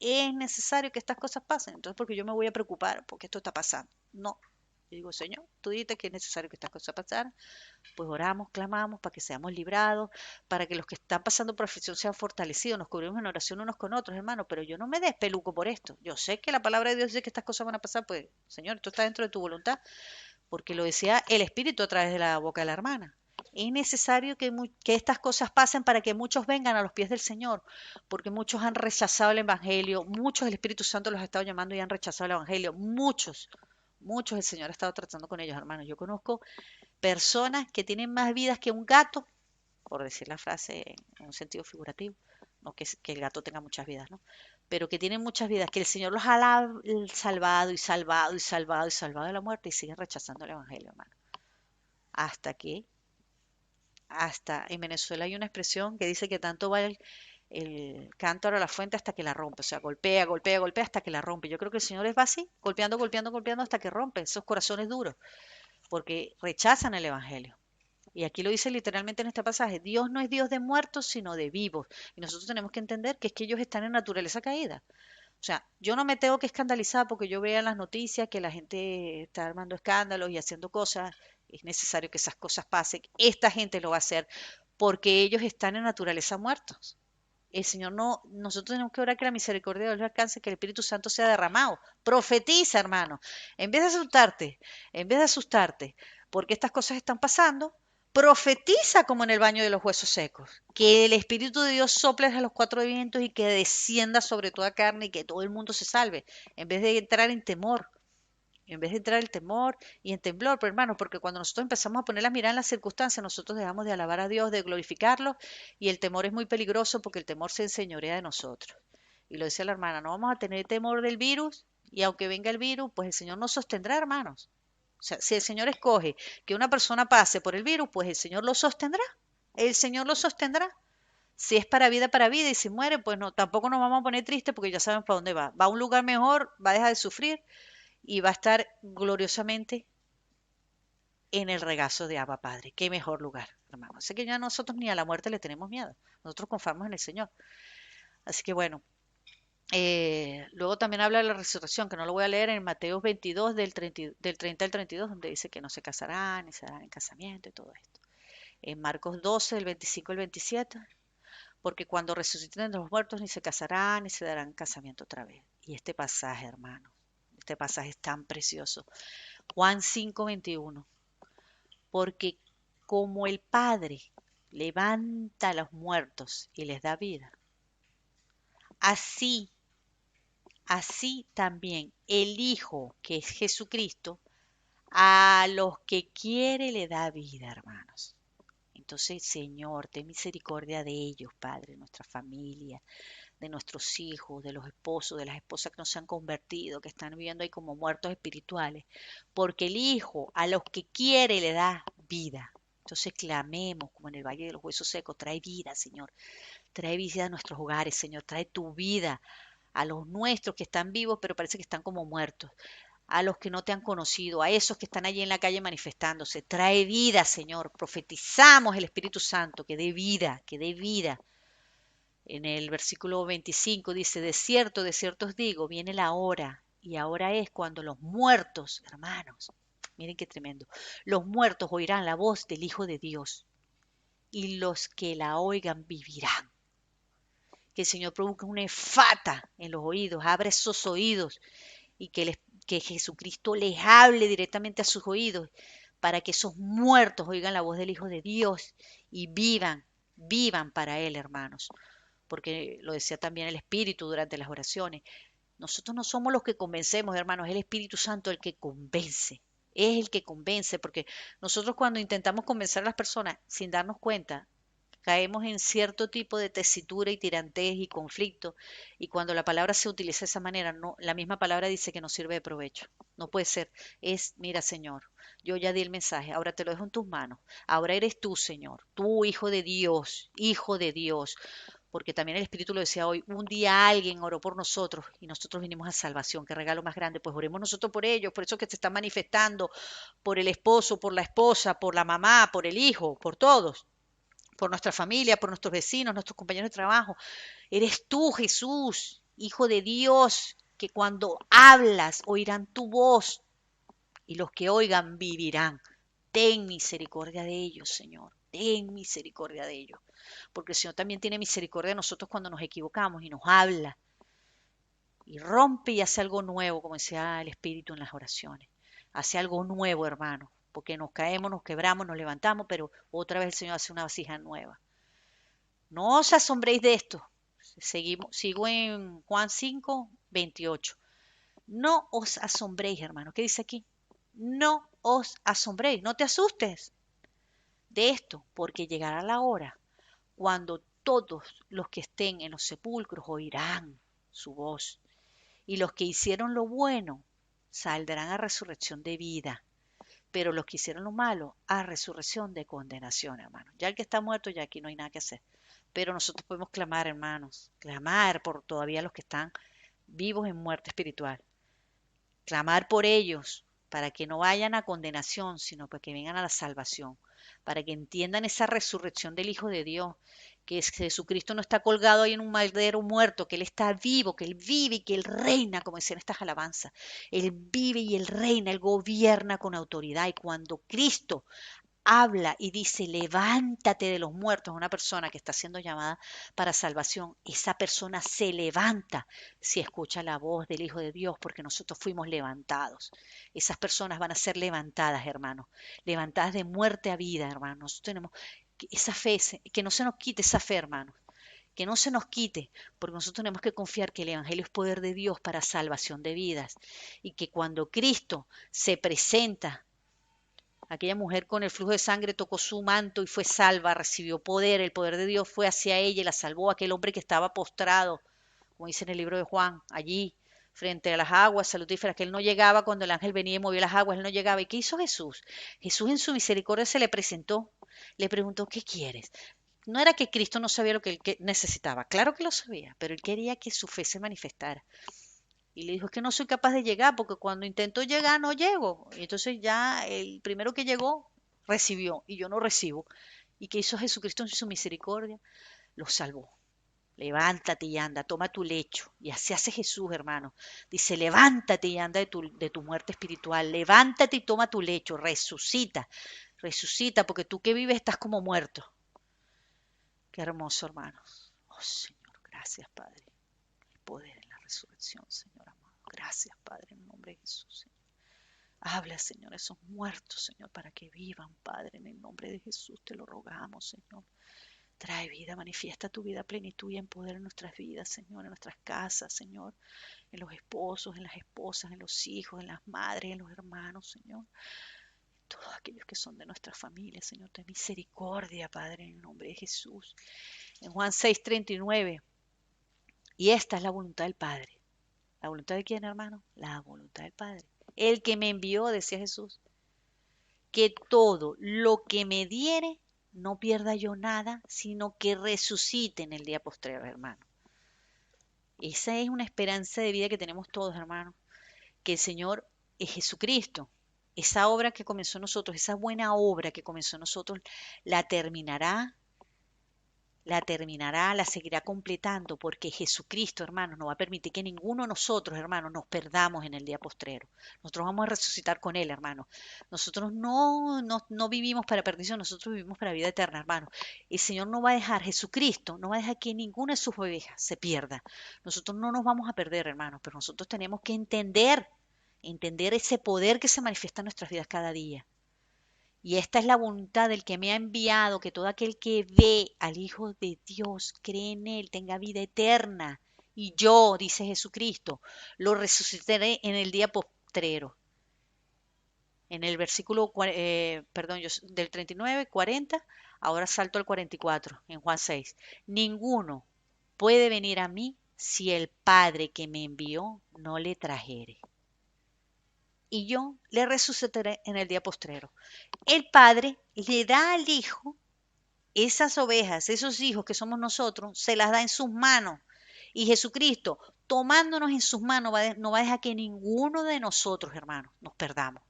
Es necesario que estas cosas pasen. Entonces, porque yo me voy a preocupar porque esto está pasando. No. Yo digo, Señor, tú dices que es necesario que estas cosas pasen, pues oramos, clamamos para que seamos librados, para que los que están pasando por aflicción sean fortalecidos, nos cubrimos en oración unos con otros, hermano, pero yo no me despeluco por esto. Yo sé que la palabra de Dios dice que estas cosas van a pasar, pues, Señor, esto está dentro de tu voluntad, porque lo decía el Espíritu a través de la boca de la hermana. Es necesario que estas cosas pasen para que muchos vengan a los pies del Señor, porque muchos han rechazado el Evangelio, muchos el Espíritu Santo los ha estado llamando y han rechazado el Evangelio, muchos el Señor ha estado tratando con ellos, hermanos. Yo conozco personas que tienen más vidas que un gato, por decir la frase en un sentido figurativo, no que el gato tenga muchas vidas, ¿no? Pero que tienen muchas vidas, que el Señor los ha salvado y salvado y salvado y salvado de la muerte y siguen rechazando el Evangelio, hermano. Hasta que, hasta en Venezuela hay una expresión que dice que tanto va el cántaro a la fuente hasta que la rompe, o sea, golpea, golpea, golpea hasta que la rompe. Yo creo que el Señor es así, golpeando, golpeando, golpeando hasta que rompe esos corazones duros, porque rechazan el Evangelio. Y aquí lo dice literalmente en este pasaje, Dios no es Dios de muertos, sino de vivos. Y nosotros tenemos que entender que es que ellos están en naturaleza caída. O sea, yo no me tengo que escandalizar porque yo vea en las noticias que la gente está armando escándalos y haciendo cosas. Es necesario que esas cosas pasen. Esta gente lo va a hacer porque ellos están en naturaleza muertos. El Señor no, nosotros tenemos que orar que la misericordia de Dios le alcance, que el Espíritu Santo sea derramado. Profetiza, hermano. En vez de asustarte, porque estas cosas están pasando, profetiza como en el baño de los huesos secos. Que el Espíritu de Dios sople a los cuatro vientos y que descienda sobre toda carne y que todo el mundo se salve. En vez de entrar en temor, en vez de entrar en temor y en temblor, pero hermano, porque cuando nosotros empezamos a poner la mirada en las circunstancias, nosotros dejamos de alabar a Dios, de glorificarlo, y el temor es muy peligroso porque el temor se enseñorea de nosotros. Y lo decía la hermana, no vamos a tener temor del virus, y aunque venga el virus, pues el Señor nos sostendrá, hermanos. O sea, si el Señor escoge que una persona pase por el virus, pues el Señor lo sostendrá. El Señor lo sostendrá. Si es para vida, y si muere, pues no, tampoco nos vamos a poner tristes porque ya saben para dónde va. Va a un lugar mejor, va a dejar de sufrir y va a estar gloriosamente en el regazo de Abba Padre. Qué mejor lugar, hermano. Así que ya nosotros ni a la muerte le tenemos miedo. Nosotros confiamos en el Señor. Así que bueno, luego también habla de la resurrección, que no lo voy a leer en Mateo 22, del 30 al 32, donde dice que no se casarán, ni se darán en casamiento y todo esto. En Marcos 12, del 25 al 27, porque cuando resuciten de los muertos ni se casarán, ni se darán casamiento otra vez. Y este pasaje, hermano, este pasaje es tan precioso. Juan 5, 21. Porque como el Padre levanta a los muertos y les da vida, así, así también el Hijo, que es Jesucristo, a los que quiere le da vida, hermanos. Entonces, Señor, ten misericordia de ellos, Padre, de nuestra familia, de nuestros hijos, de los esposos, de las esposas que no se han convertido, que están viviendo ahí como muertos espirituales, porque el Hijo a los que quiere le da vida. Entonces clamemos como en el Valle de los Huesos Secos, trae vida, Señor, trae vida a nuestros hogares, Señor, trae tu vida a los nuestros que están vivos, pero parece que están como muertos, a los que no te han conocido, a esos que están allí en la calle manifestándose. Trae vida, Señor. Profetizamos el Espíritu Santo que dé vida, que dé vida. En el versículo 25 dice, de cierto os digo, viene la hora, y ahora es cuando los muertos, hermanos, miren qué tremendo, los muertos oirán la voz del Hijo de Dios, y los que la oigan vivirán. Que el Señor provoque una efata en los oídos, abra esos oídos y que Jesucristo les hable directamente a sus oídos para que esos muertos oigan la voz del Hijo de Dios y vivan, vivan para Él, hermanos. Porque lo decía también el Espíritu durante las oraciones. Nosotros no somos los que convencemos, hermanos, es el Espíritu Santo el que convence. Es el que convence, porque nosotros cuando intentamos convencer a las personas sin darnos cuenta, caemos en cierto tipo de tesitura y tirantez y conflicto, y cuando la palabra se utiliza de esa manera, no, la misma palabra dice que no sirve de provecho. No puede ser. Es, mira, Señor, yo ya di el mensaje, ahora te lo dejo en tus manos. Ahora eres tú, Señor, tú, hijo de Dios. Porque también el Espíritu lo decía hoy, un día alguien oró por nosotros y nosotros vinimos a salvación. Qué regalo más grande. Pues oremos nosotros por ellos, por eso que se están manifestando, por el esposo, por la esposa, por la mamá, por el hijo, por todos, por nuestra familia, por nuestros vecinos, nuestros compañeros de trabajo. Eres tú, Jesús, Hijo de Dios, que cuando hablas oirán tu voz y los que oigan vivirán. Ten misericordia de ellos, Señor. Ten misericordia de ellos. Porque el Señor también tiene misericordia de nosotros cuando nos equivocamos y nos habla y rompe y hace algo nuevo, como decía el Espíritu en las oraciones. Hace algo nuevo, hermano, porque nos caemos, nos quebramos, nos levantamos, pero otra vez el Señor hace una vasija nueva. No os asombréis de esto. Sigo en Juan 5, 28. No os asombréis, hermano. ¿Qué dice aquí? No os asombréis, no te asustes de esto, porque llegará la hora cuando todos los que estén en los sepulcros oirán su voz, y los que hicieron lo bueno saldrán a resurrección de vida, pero los que hicieron lo malo a resurrección de condenación, hermano. Ya el que está muerto, ya aquí no hay nada que hacer. Pero nosotros podemos clamar, hermanos, clamar por todavía los que están vivos en muerte espiritual, clamar por ellos para que no vayan a condenación, sino para que vengan a la salvación, para que entiendan esa resurrección del Hijo de Dios, que Jesucristo no está colgado ahí en un madero muerto, que Él está vivo, que Él vive y que Él reina, como decían estas alabanzas. Él vive y Él reina, Él gobierna con autoridad. Y cuando Cristo habla y dice, levántate de los muertos, a una persona que está siendo llamada para salvación, esa persona se levanta si escucha la voz del Hijo de Dios, porque nosotros fuimos levantados. Esas personas van a ser levantadas, hermanos, levantadas de muerte a vida, hermanos. Nosotros tenemos esa fe, que no se nos quite esa fe, hermanos. Que no se nos quite, porque nosotros tenemos que confiar que el Evangelio es poder de Dios para salvación de vidas y que cuando Cristo se presenta, aquella mujer con el flujo de sangre tocó su manto y fue salva, recibió poder, el poder de Dios fue hacia ella y la salvó. Aquel hombre que estaba postrado, como dice en el libro de Juan, allí frente a las aguas salutíferas, que él no llegaba cuando el ángel venía y movió las aguas, él no llegaba. ¿Y qué hizo Jesús? Jesús en su misericordia se le presentó, le preguntó, ¿qué quieres? No era que Cristo no sabía lo que él necesitaba, claro que lo sabía, pero él quería que su fe se manifestara. Y le dijo, es que no soy capaz de llegar porque cuando intento llegar no llego. Y entonces ya el primero que llegó recibió y yo no recibo. ¿Y qué hizo Jesucristo en su misericordia? Lo salvó. Levántate y anda, toma tu lecho. Y así hace Jesús, hermano. Dice, levántate y anda de tu muerte espiritual. Levántate y toma tu lecho. Resucita. Resucita porque tú que vives estás como muerto. Qué hermoso, hermanos. Oh, Señor, gracias, Padre. Hay poder en la resurrección, Señor amado. Gracias, Padre, en el nombre de Jesús, Señor. Habla, Señor, a esos muertos, Señor, para que vivan, Padre, en el nombre de Jesús. Te lo rogamos, Señor. Trae vida, manifiesta tu vida, plenitud y en poder en nuestras vidas, Señor, en nuestras casas, Señor, en los esposos, en las esposas, en los hijos, en las madres, en los hermanos, Señor. Todos aquellos que son de nuestra familia, Señor, ten misericordia, Padre, en el nombre de Jesús. En Juan 6:39, y esta es la voluntad del Padre. ¿La voluntad de quién, hermano? La voluntad del Padre. El que me envió, decía Jesús, que todo lo que me diere, no pierda yo nada, sino que resucite en el día postrero, hermano. Esa es una esperanza de vida que tenemos todos, hermanos. Que el Señor es Jesucristo. Esa obra que comenzó en nosotros, esa buena obra que comenzó en nosotros, la terminará, la seguirá completando, porque Jesucristo, hermanos, no va a permitir que ninguno de nosotros, hermanos, nos perdamos en el día postrero. Nosotros vamos a resucitar con Él, hermanos. Nosotros no vivimos para perdición, nosotros vivimos para vida eterna, hermanos. El Señor no va a dejar, Jesucristo no va a dejar que ninguna de sus ovejas se pierda. Nosotros no nos vamos a perder, hermanos, pero nosotros tenemos que entender ese poder que se manifiesta en nuestras vidas cada día. Y esta es la voluntad del que me ha enviado, que todo aquel que ve al Hijo de Dios, cree en Él, tenga vida eterna. Y yo, dice Jesucristo, lo resucitaré en el día postrero. En el versículo, del 39, 40, ahora salto al 44, en Juan 6. Ninguno puede venir a mí si el Padre que me envió no le trajere. Y yo le resucitaré en el día postrero. El Padre le da al Hijo esas ovejas, esos hijos que somos nosotros, se las da en sus manos. Y Jesucristo, tomándonos en sus manos, no va a dejar que ninguno de nosotros, hermanos, nos perdamos.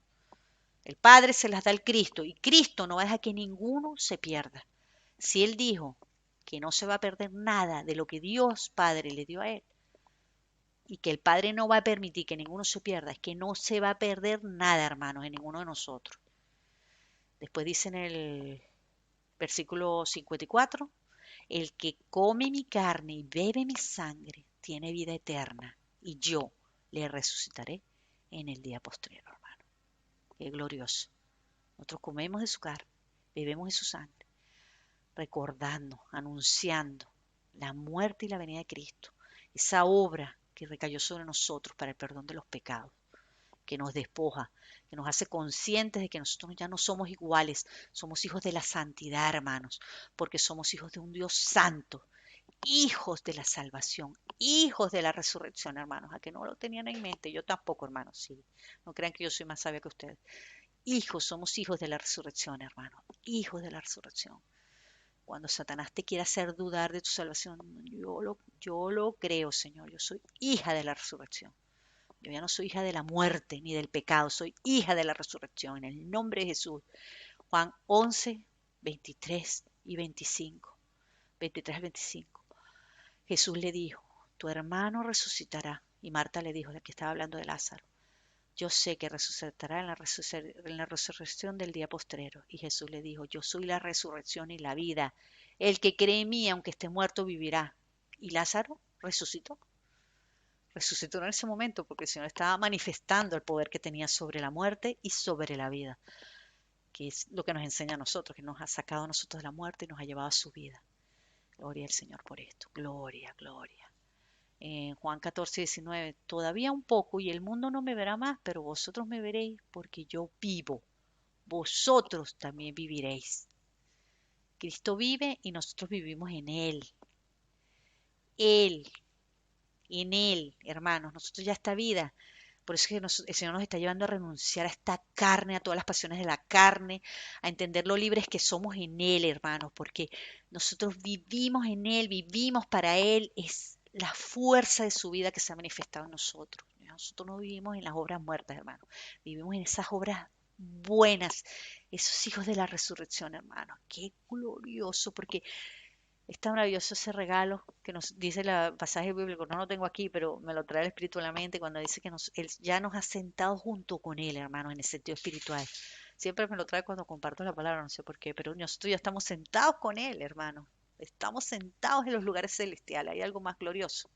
El Padre se las da al Cristo y Cristo no va a dejar que ninguno se pierda. Si Él dijo que no se va a perder nada de lo que Dios Padre le dio a Él, y que el Padre no va a permitir que ninguno se pierda, es que no se va a perder nada, hermanos, en ninguno de nosotros. Después dice en el versículo 54, el que come mi carne y bebe mi sangre tiene vida eterna, y yo le resucitaré en el día postrero, hermano. Qué glorioso. Nosotros comemos de su carne, bebemos de su sangre, recordando, anunciando la muerte y la venida de Cristo, esa obra que recayó sobre nosotros para el perdón de los pecados, que nos despoja, que nos hace conscientes de que nosotros ya no somos iguales, somos hijos de la santidad, hermanos, porque somos hijos de un Dios santo, hijos de la salvación, hijos de la resurrección, hermanos, a que no lo tenían en mente, yo tampoco, hermanos, sí, no crean que yo soy más sabia que ustedes. Hijos, somos hijos de la resurrección, hermanos, hijos de la resurrección. Cuando Satanás te quiera hacer dudar de tu salvación, yo lo creo, Señor, yo soy hija de la resurrección. Yo ya no soy hija de la muerte ni del pecado, soy hija de la resurrección. En el nombre de Jesús. Juan 11, 23 y 25. 23 al 25. Jesús le dijo, tu hermano resucitará. Y Marta le dijo, la que estaba hablando de Lázaro, yo sé que resucitará en la resurrección del día postrero. Y Jesús le dijo, yo soy la resurrección y la vida. El que cree en mí, aunque esté muerto, vivirá. Y Lázaro resucitó. Resucitó en ese momento porque el Señor estaba manifestando el poder que tenía sobre la muerte y sobre la vida, que es lo que nos enseña a nosotros, que nos ha sacado a nosotros de la muerte y nos ha llevado a su vida. Gloria al Señor por esto. Gloria, gloria. En Juan 14, 19, todavía un poco y el mundo no me verá más, pero vosotros me veréis porque yo vivo. Vosotros también viviréis. Cristo vive y nosotros vivimos en Él. Él, en Él, hermanos. Nosotros ya esta vida. Por eso es que el Señor nos está llevando a renunciar a esta carne, a todas las pasiones de la carne, a entender lo libres que somos en Él, hermanos, porque nosotros vivimos en Él, vivimos para Él, es la fuerza de su vida que se ha manifestado en nosotros. Nosotros no vivimos en las obras muertas, hermanos, vivimos en esas obras buenas, esos hijos de la resurrección, hermanos. Qué glorioso, porque es tan maravilloso ese regalo que nos dice el pasaje bíblico, no lo tengo aquí, pero me lo trae el Espíritu a la mente cuando dice que Él ya nos ha sentado junto con Él, hermanos, en el sentido espiritual. Siempre me lo trae cuando comparto la palabra, no sé por qué, pero nosotros ya estamos sentados con Él, hermanos. Estamos sentados en los lugares celestiales. Hay algo más glorioso.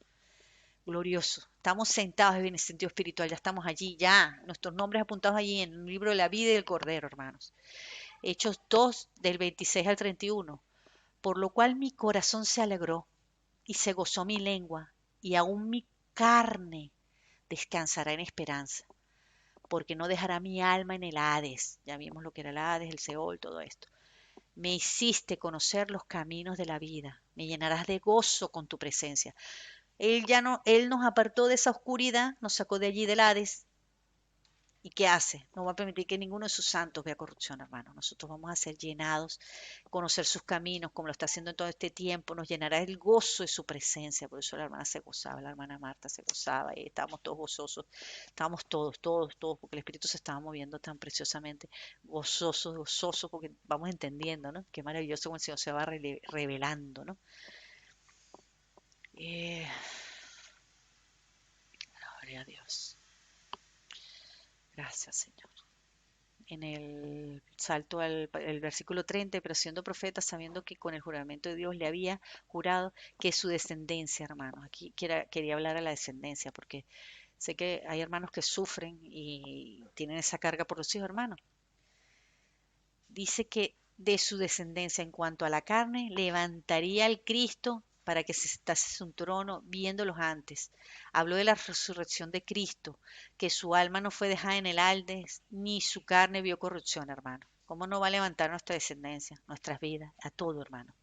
Glorioso. Estamos sentados en el sentido espiritual, ya estamos allí, ya. Nuestros nombres apuntados allí en el libro de la vida y del Cordero, hermanos. Hechos 2, del 26 al 31. por lo cual mi corazón se alegró y se gozó mi lengua, y aún mi carne descansará en esperanza, porque no dejará mi alma en el Hades. Ya vimos lo que era el Hades, el Seol, todo esto. Me hiciste conocer los caminos de la vida, me llenarás de gozo con tu presencia. Él nos apartó de esa oscuridad, nos sacó de allí del Hades. ¿Y qué hace? No va a permitir que ninguno de sus santos vea corrupción, hermano. Nosotros vamos a ser llenados, conocer sus caminos, como lo está haciendo en todo este tiempo. Nos llenará el gozo de su presencia. Por eso la hermana se gozaba, la hermana Marta se gozaba, y estábamos todos gozosos. Estábamos todos, porque el Espíritu se estaba moviendo tan preciosamente. Gozosos, porque vamos entendiendo, ¿no? Qué maravilloso como el Señor se va revelando, ¿no? Eh, Gloria a Dios. Gracias, Señor. En el salto al el versículo 30, pero siendo profeta, sabiendo que con el juramento de Dios le había jurado que su descendencia, hermanos, aquí quería hablar a la descendencia, porque sé que hay hermanos que sufren y tienen esa carga por los hijos, hermanos. Dice que de su descendencia en cuanto a la carne, levantaría al Cristo para que se sentase en su trono viéndolos antes. Habló de la resurrección de Cristo, que su alma no fue dejada en el Hades, ni su carne vio corrupción, hermano. ¿Cómo no va a levantar nuestra descendencia, nuestras vidas, a todo, hermano?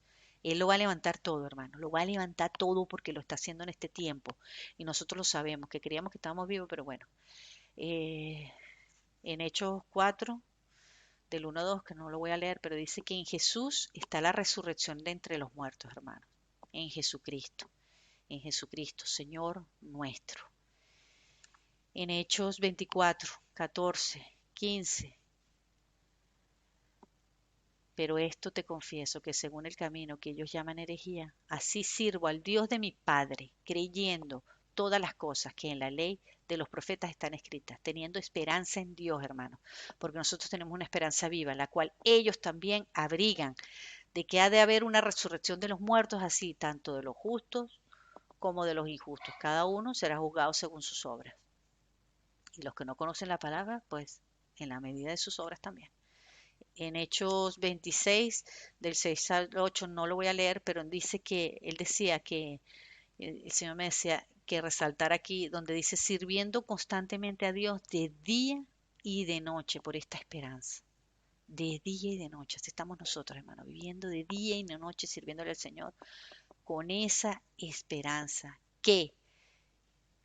Él lo va a levantar todo, hermano. Lo va a levantar todo porque lo está haciendo en este tiempo. Y nosotros lo sabemos, que creíamos que estábamos vivos, pero bueno. Eh, en Hechos 4, del 1 a 2, que no lo voy a leer, pero dice que en Jesús está la resurrección de entre los muertos, hermano. En Jesucristo, Señor nuestro. En Hechos 24, 14, 15. Pero esto te confieso que según el camino que ellos llaman herejía, así sirvo al Dios de mi Padre, creyendo todas las cosas que en la ley de los profetas están escritas, teniendo esperanza en Dios, hermano, porque nosotros tenemos una esperanza viva, la cual ellos también abrigan, de que ha de haber una resurrección de los muertos, así tanto de los justos como de los injustos. Cada uno será juzgado según sus obras. Y los que no conocen la palabra, pues en la medida de sus obras también. En Hechos 26, del 6 al 8, no lo voy a leer, pero dice que él decía que, el Señor me decía que resaltar aquí donde dice sirviendo constantemente a Dios de día y de noche por esta esperanza. De día y de noche, así estamos nosotros, hermano, viviendo de día y de noche sirviéndole al Señor con esa esperanza que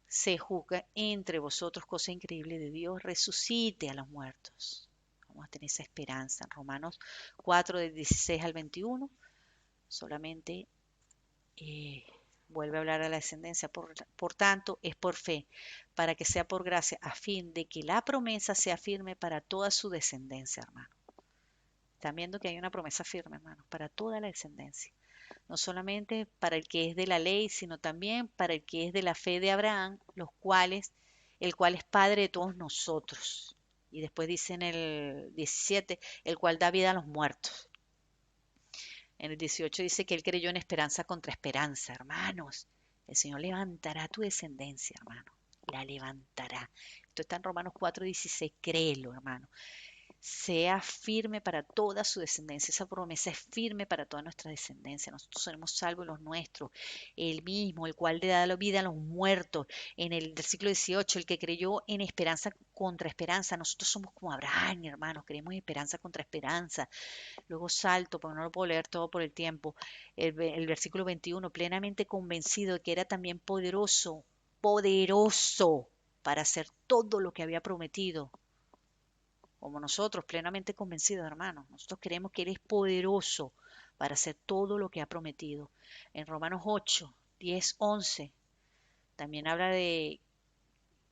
se juzga entre vosotros cosa increíble de Dios, resucite a los muertos. Vamos a tener esa esperanza. En Romanos 4, del 16 al 21, solamente vuelve a hablar a la descendencia. Por tanto, es por fe, para que sea por gracia, a fin de que la promesa sea firme para toda su descendencia, hermano. Están viendo que hay una promesa firme, hermano, para toda la descendencia. No solamente para el que es de la ley, sino también para el que es de la fe de Abraham, el cual es padre de todos nosotros. Y después dice en el 17, el cual da vida a los muertos. En el 18 dice que él creyó en esperanza contra esperanza, hermanos. El Señor levantará tu descendencia, hermano. La levantará. Esto está en Romanos 4:16, créelo, hermano. Sea firme para toda su descendencia. Esa promesa es firme para toda nuestra descendencia. Nosotros seremos salvos los nuestros. El mismo, el cual le da la vida a los muertos. En el versículo 18, el que creyó en esperanza contra esperanza. Nosotros somos como Abraham, hermanos. Creemos en esperanza contra esperanza. Luego salto, porque no lo puedo leer todo por el tiempo. El versículo 21, plenamente convencido de que era también poderoso para hacer todo lo que había prometido como nosotros, plenamente convencidos, hermanos. Nosotros creemos que Él es poderoso para hacer todo lo que ha prometido. En Romanos 8, 10, 11, también habla de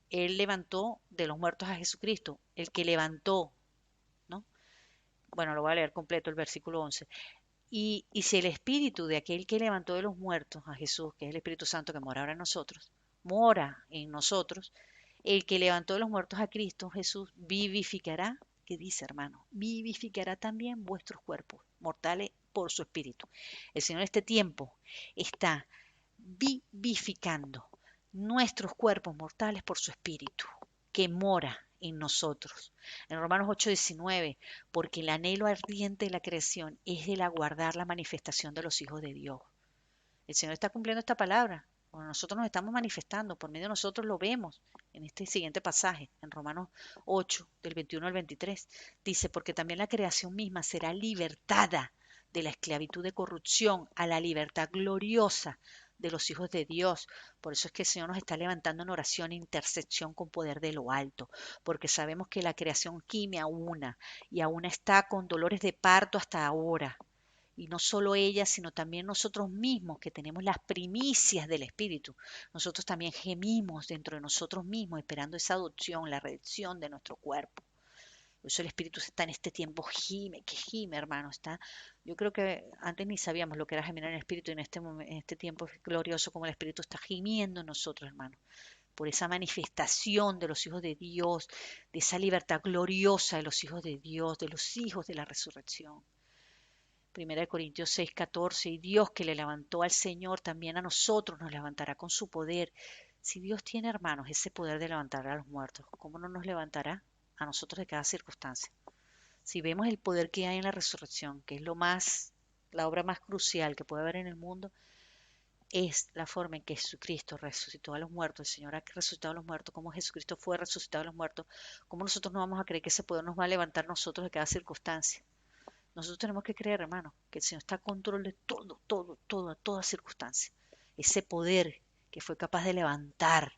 Él levantó de los muertos a Jesucristo, el que levantó, ¿no? Bueno, lo voy a leer completo el versículo 11. Y si el espíritu de aquel que levantó de los muertos a Jesús, que es el Espíritu Santo que mora ahora en nosotros, mora en nosotros, el que levantó de los muertos a Cristo Jesús vivificará, ¿qué dice, hermano? Vivificará también vuestros cuerpos mortales por su espíritu. El Señor en este tiempo está vivificando nuestros cuerpos mortales por su espíritu que mora en nosotros. En Romanos 8:19, porque el anhelo ardiente de la creación es el aguardar la manifestación de los hijos de Dios. El Señor está cumpliendo esta palabra. Bueno, nosotros nos estamos manifestando, por medio de nosotros lo vemos en este siguiente pasaje, en Romanos 8, del 21 al 23. Dice, porque también la creación misma será libertada de la esclavitud de corrupción a la libertad gloriosa de los hijos de Dios. Por eso es que el Señor nos está levantando en oración e intercesión con poder de lo alto, porque sabemos que la creación gime a una y aún está con dolores de parto hasta ahora. Y no solo ella, sino también nosotros mismos que tenemos las primicias del Espíritu. Nosotros también gemimos dentro de nosotros mismos esperando esa adopción, la redención de nuestro cuerpo. Por eso el Espíritu está en este tiempo gime, hermano. Yo creo que antes ni sabíamos lo que era gemir en el Espíritu y en este tiempo es glorioso como el Espíritu está gimiendo en nosotros, hermano. Por esa manifestación de los hijos de Dios, de esa libertad gloriosa de los hijos de Dios, de los hijos de la resurrección. Primera de Corintios 6:14, y Dios que le levantó al Señor, también a nosotros nos levantará con su poder. Si Dios tiene, hermanos, ese poder de levantar a los muertos, ¿cómo no nos levantará a nosotros de cada circunstancia? Si vemos el poder que hay en la resurrección, que es la obra más crucial que puede haber en el mundo, es la forma en que Jesucristo resucitó a los muertos. El Señor ha resucitado a los muertos, como Jesucristo fue resucitado a los muertos, ¿cómo nosotros no vamos a creer que ese poder nos va a levantar a nosotros de cada circunstancia? Nosotros tenemos que creer, hermano, que el Señor está a control de todo, a toda circunstancia. Ese poder que fue capaz de levantar,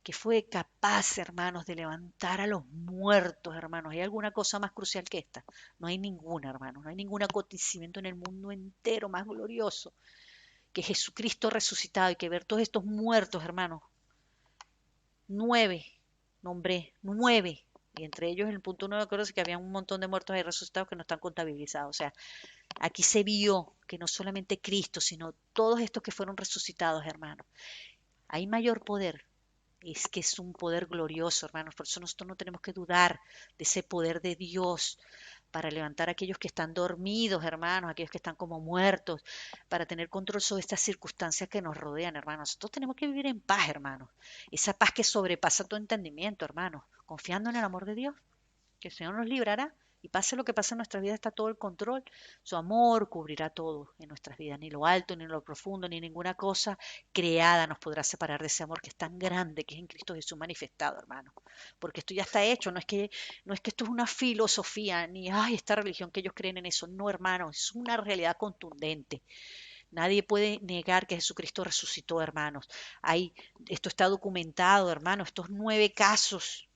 que fue capaz, hermanos, de levantar a los muertos, hermanos. ¿Hay alguna cosa más crucial que esta? No hay ninguna, hermanos. No hay ningún acontecimiento en el mundo entero más glorioso que Jesucristo resucitado y que ver todos estos muertos, hermanos. 9, nombré, 9. Y entre ellos, en el punto 9, acuérdense que había un montón de muertos ahí resucitados que no están contabilizados. O sea, aquí se vio que no solamente Cristo, sino todos estos que fueron resucitados, hermanos. Hay mayor poder. Es que es un poder glorioso, hermanos. Por eso nosotros no tenemos que dudar de ese poder de Dios para levantar a aquellos que están dormidos, hermanos, aquellos que están como muertos, para tener control sobre estas circunstancias que nos rodean, hermanos. Nosotros tenemos que vivir en paz, hermanos. Esa paz que sobrepasa todo entendimiento, hermanos, confiando en el amor de Dios, que el Señor nos librará. Y pase lo que pase en nuestra vida, está todo el control. Su amor cubrirá todo en nuestras vidas. Ni lo alto, ni lo profundo, ni ninguna cosa creada nos podrá separar de ese amor que es tan grande, que es en Cristo Jesús manifestado, hermano. Porque esto ya está hecho. No es que esto es una filosofía, ni ay, esta religión que ellos creen en eso. No, hermano, es una realidad contundente. Nadie puede negar que Jesucristo resucitó, hermanos. Esto está documentado, hermanos. Estos 9 casos,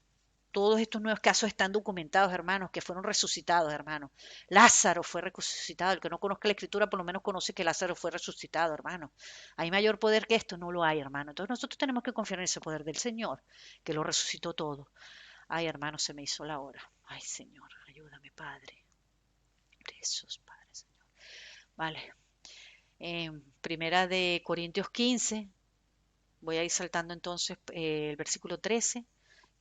todos estos nuevos casos están documentados, hermanos, que fueron resucitados, hermanos. Lázaro fue resucitado. El que no conozca la Escritura, por lo menos conoce que Lázaro fue resucitado, hermano. ¿Hay mayor poder que esto? No lo hay, hermano. Entonces nosotros tenemos que confiar en ese poder del Señor, que lo resucitó todo. Ay, hermano, se me hizo la hora. Ay, Señor, ayúdame, Padre. Jesús, Padre, Señor. Vale. Primera de Corintios 15. Voy a ir saltando entonces el versículo 13.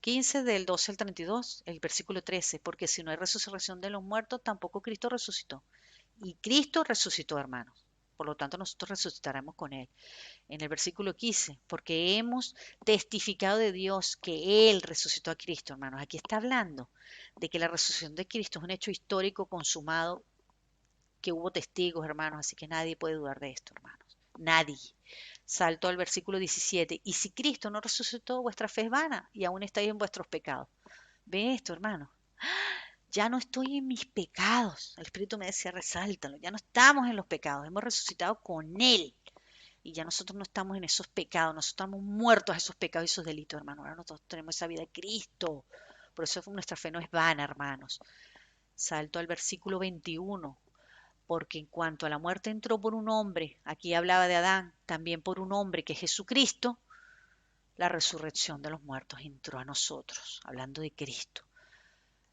15 del 12 al 32, el versículo 13, porque si no hay resurrección de los muertos, tampoco Cristo resucitó. Y Cristo resucitó, hermanos. Por lo tanto, nosotros resucitaremos con Él. En el versículo 15, porque hemos testificado de Dios que Él resucitó a Cristo, hermanos. Aquí está hablando de que la resurrección de Cristo es un hecho histórico consumado, que hubo testigos, hermanos, así que nadie puede dudar de esto, hermanos. Nadie. Salto al versículo 17. Y si Cristo no resucitó, vuestra fe es vana y aún estáis en vuestros pecados. Ve esto, hermano. Ya no estoy en mis pecados. El Espíritu me decía, resáltalo. Ya no estamos en los pecados. Hemos resucitado con Él. Y ya nosotros no estamos en esos pecados. Nosotros estamos muertos a esos pecados y esos delitos, hermano. Ahora nosotros tenemos esa vida de Cristo. Por eso nuestra fe no es vana, hermanos. Salto al versículo 21. Porque en cuanto a la muerte entró por un hombre, aquí hablaba de Adán, también por un hombre que es Jesucristo, la resurrección de los muertos entró a nosotros, hablando de Cristo.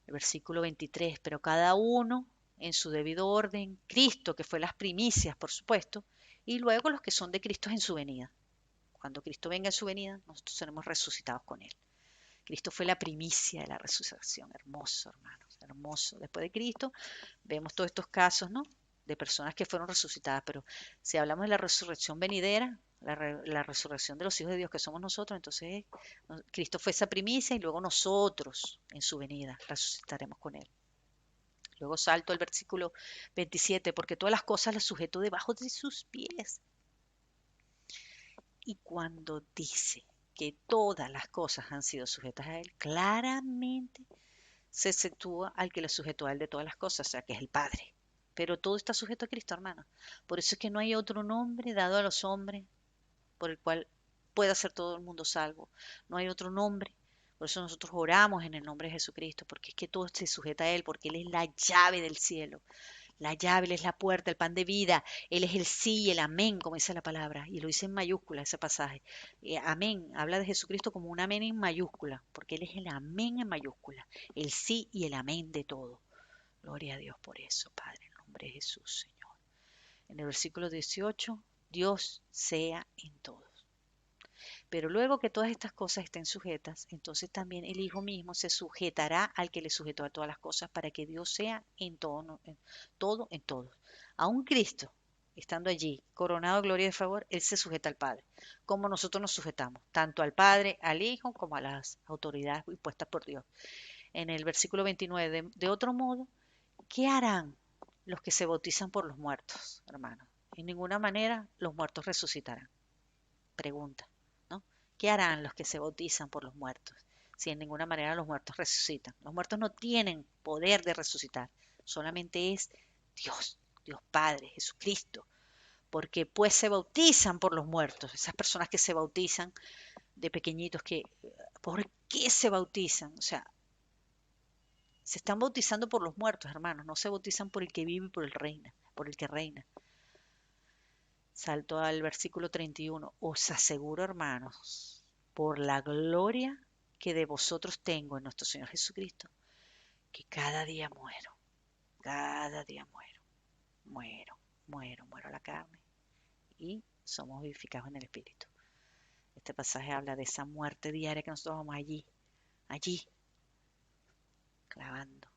El versículo 23, pero cada uno en su debido orden, Cristo, que fue las primicias, por supuesto, y luego los que son de Cristo en su venida. Cuando Cristo venga en su venida, nosotros seremos resucitados con Él. Cristo fue la primicia de la resurrección. Hermoso, hermanos, hermoso. Después de Cristo, vemos todos estos casos, ¿no?, de personas que fueron resucitadas, pero si hablamos de la resurrección venidera, la resurrección de los hijos de Dios que somos nosotros, entonces Cristo fue esa primicia y luego nosotros en su venida resucitaremos con él. Luego salto al versículo 27, porque todas las cosas las sujetó debajo de sus pies. Y cuando dice que todas las cosas han sido sujetas a él, claramente se sitúa al que le sujetó a él de todas las cosas, o sea, que es el Padre. Pero todo está sujeto a Cristo, hermano. Por eso es que no hay otro nombre dado a los hombres por el cual pueda ser todo el mundo salvo. No hay otro nombre. Por eso nosotros oramos en el nombre de Jesucristo, porque es que todo se sujeta a Él, porque Él es la llave del cielo. La llave, Él es la puerta, el pan de vida. Él es el sí y el amén, como dice la palabra. Y lo dice en mayúscula ese pasaje. Amén. Habla de Jesucristo como un amén en mayúscula, porque Él es el amén en mayúscula. El sí y el amén de todo. Gloria a Dios por eso, Padre, en el nombre de Jesús, Señor. En el versículo 18, Dios sea en todo. Pero luego que todas estas cosas estén sujetas, entonces también el Hijo mismo se sujetará al que le sujetó a todas las cosas para que Dios sea en todo, en todos. Aún Cristo, estando allí, coronado de gloria y de favor, Él se sujeta al Padre, como nosotros nos sujetamos, tanto al Padre, al Hijo, como a las autoridades impuestas por Dios. En el versículo 29, de otro modo, ¿qué harán los que se bautizan por los muertos, hermanos? En ninguna manera los muertos resucitarán. Pregunta, ¿no? ¿Qué harán los que se bautizan por los muertos? Si en ninguna manera los muertos resucitan. Los muertos no tienen poder de resucitar. Solamente es Dios, Dios Padre, Jesucristo. Porque pues se bautizan por los muertos. Esas personas que se bautizan de pequeñitos, ¿por qué se bautizan? O sea, se están bautizando por los muertos, hermanos. No se bautizan por el que vive y por el que reina. Salto al versículo 31. Os aseguro, hermanos, por la gloria que de vosotros tengo en nuestro Señor Jesucristo, que cada día muero, cada día muero a la carne y somos vivificados en el Espíritu. Este pasaje habla de esa muerte diaria que nosotros vamos allí, clavando.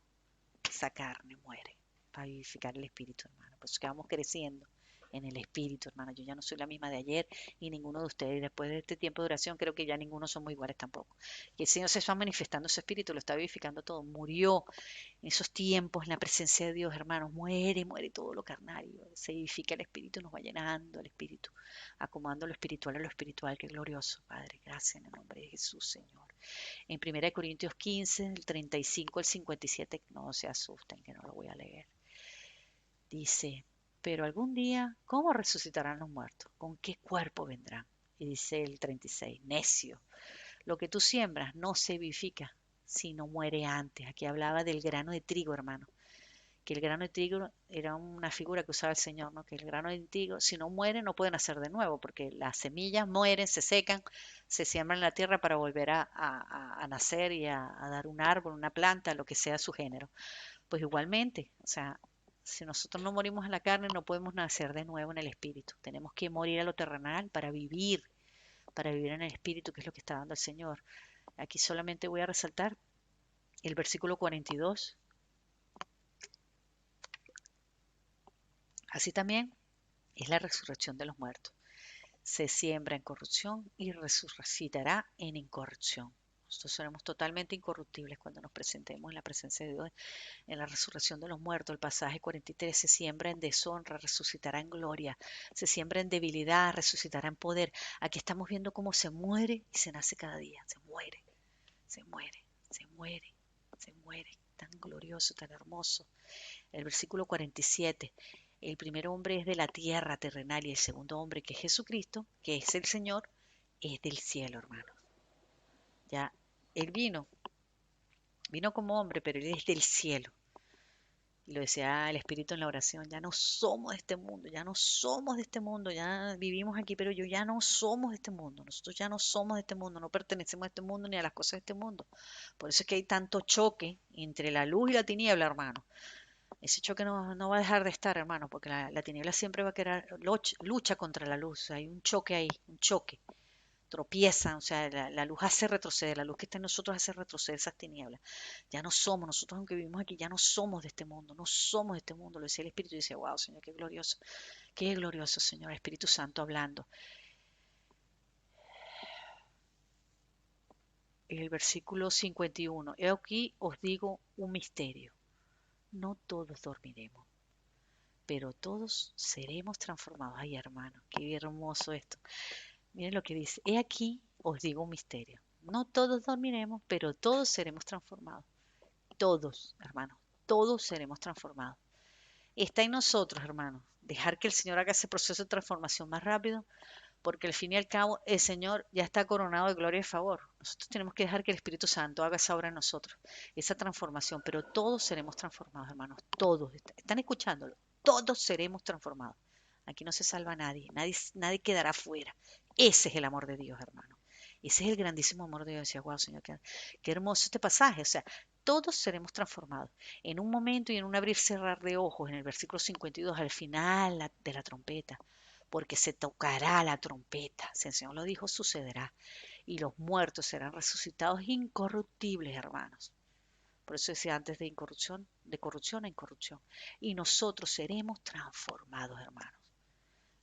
Esa carne muere para vivificar el Espíritu, hermano. Por eso que vamos creciendo en el Espíritu, hermano. Yo ya no soy la misma de ayer y ninguno de ustedes. Después de este tiempo de oración, creo que ya ninguno somos iguales tampoco. Y el Señor se está manifestando su Espíritu, lo está vivificando todo. Murió en esos tiempos en la presencia de Dios, hermanos. Muere todo lo carnal. Se vivifica el Espíritu, nos va llenando el Espíritu, acomodando lo espiritual a lo espiritual. Qué glorioso, Padre. Gracias en el nombre de Jesús, Señor. En 1 Corintios 15, el 35 al 57, no se asusten que no lo voy a leer. Dice, pero algún día, ¿cómo resucitarán los muertos? ¿Con qué cuerpo vendrán? Y dice el 36, necio, lo que tú siembras no se vivifica, sino muere antes. Aquí hablaba del grano de trigo, hermano, que el grano de trigo era una figura que usaba el Señor, ¿no? Que el grano de trigo, si no muere, no puede nacer de nuevo, porque las semillas mueren, se secan, se siembran en la tierra para volver a nacer y a dar un árbol, una planta, lo que sea su género. Pues igualmente, o sea, si nosotros no morimos en la carne, no podemos nacer de nuevo en el espíritu. Tenemos que morir a lo terrenal para vivir en el espíritu, que es lo que está dando el Señor. Aquí solamente voy a resaltar el versículo 42. Así también es la resurrección de los muertos. Se siembra en corrupción y resucitará en incorrupción. Nosotros seremos totalmente incorruptibles cuando nos presentemos en la presencia de Dios en la resurrección de los muertos. El pasaje 43, se siembra en deshonra, resucitará en gloria. Se siembra en debilidad, resucitará en poder. Aquí estamos viendo cómo se muere y se nace cada día. Se muere, se muere, se muere, se muere. Tan glorioso, tan hermoso. El versículo 47. El primer hombre es de la tierra terrenal y el segundo hombre, que es Jesucristo, que es el Señor, es del cielo, hermano. Ya, Él vino como hombre, pero Él es del cielo. Y lo decía el Espíritu en la oración, ya no somos de este mundo, ya no somos de este mundo, ya vivimos aquí, pero yo ya no somos de este mundo, nosotros ya no somos de este mundo, no pertenecemos a este mundo ni a las cosas de este mundo. Por eso es que hay tanto choque entre la luz y la tiniebla, hermano. Ese choque no va a dejar de estar, hermano, porque la tiniebla siempre va a querer, lucha contra la luz. Hay un choque ahí, un choque. Tropiezan, o sea, la luz hace retroceder, la luz que está en nosotros hace retroceder esas tinieblas. Ya no somos, nosotros aunque vivimos aquí, ya no somos de este mundo, no somos de este mundo. Lo decía el Espíritu y dice, wow, Señor, qué glorioso, Señor, el Espíritu Santo hablando. en el versículo 51. He aquí os digo un misterio. No todos dormiremos, pero todos seremos transformados. Ay, hermano, qué hermoso esto. Miren lo que dice. He aquí os digo un misterio. No todos dormiremos, pero todos seremos transformados. Todos, hermanos, todos seremos transformados. Está en nosotros, hermanos, dejar que el Señor haga ese proceso de transformación más rápido, porque al fin y al cabo el Señor ya está coronado de gloria y favor. Nosotros tenemos que dejar que el Espíritu Santo haga esa obra en nosotros, esa transformación, pero todos seremos transformados, hermanos, todos. ¿Están escuchándolo? Todos seremos transformados. Aquí no se salva nadie, nadie quedará fuera. Ese es el amor de Dios, hermano. Ese es el grandísimo amor de Dios. Decía, wow, Señor, qué hermoso este pasaje. O sea, todos seremos transformados. En un momento y en un abrir cerrar de ojos, en el versículo 52, al final de la trompeta, porque se tocará la trompeta. Si el Señor lo dijo, sucederá. Y los muertos serán resucitados incorruptibles, hermanos. Por eso decía antes de corrupción a incorrupción. Y nosotros seremos transformados, hermanos.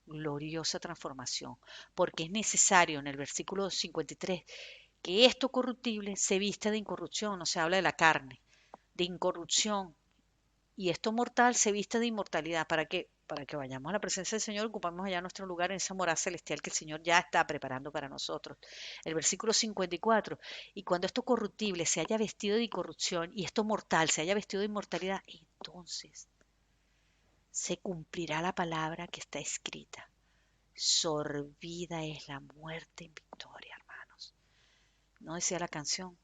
Gloriosa transformación. Porque es necesario en el versículo 53 que esto corruptible se vista de incorrupción. No se habla de la carne, de incorrupción, y esto mortal se viste de inmortalidad. ¿Para qué? Para que vayamos a la presencia del Señor, ocupamos allá nuestro lugar en esa morada celestial que el Señor ya está preparando para nosotros. El versículo 54, y cuando esto corruptible se haya vestido de incorrupción y esto mortal se haya vestido de inmortalidad, entonces se cumplirá la palabra que está escrita. Sorbida es la muerte en victoria, hermanos. No decía la canción,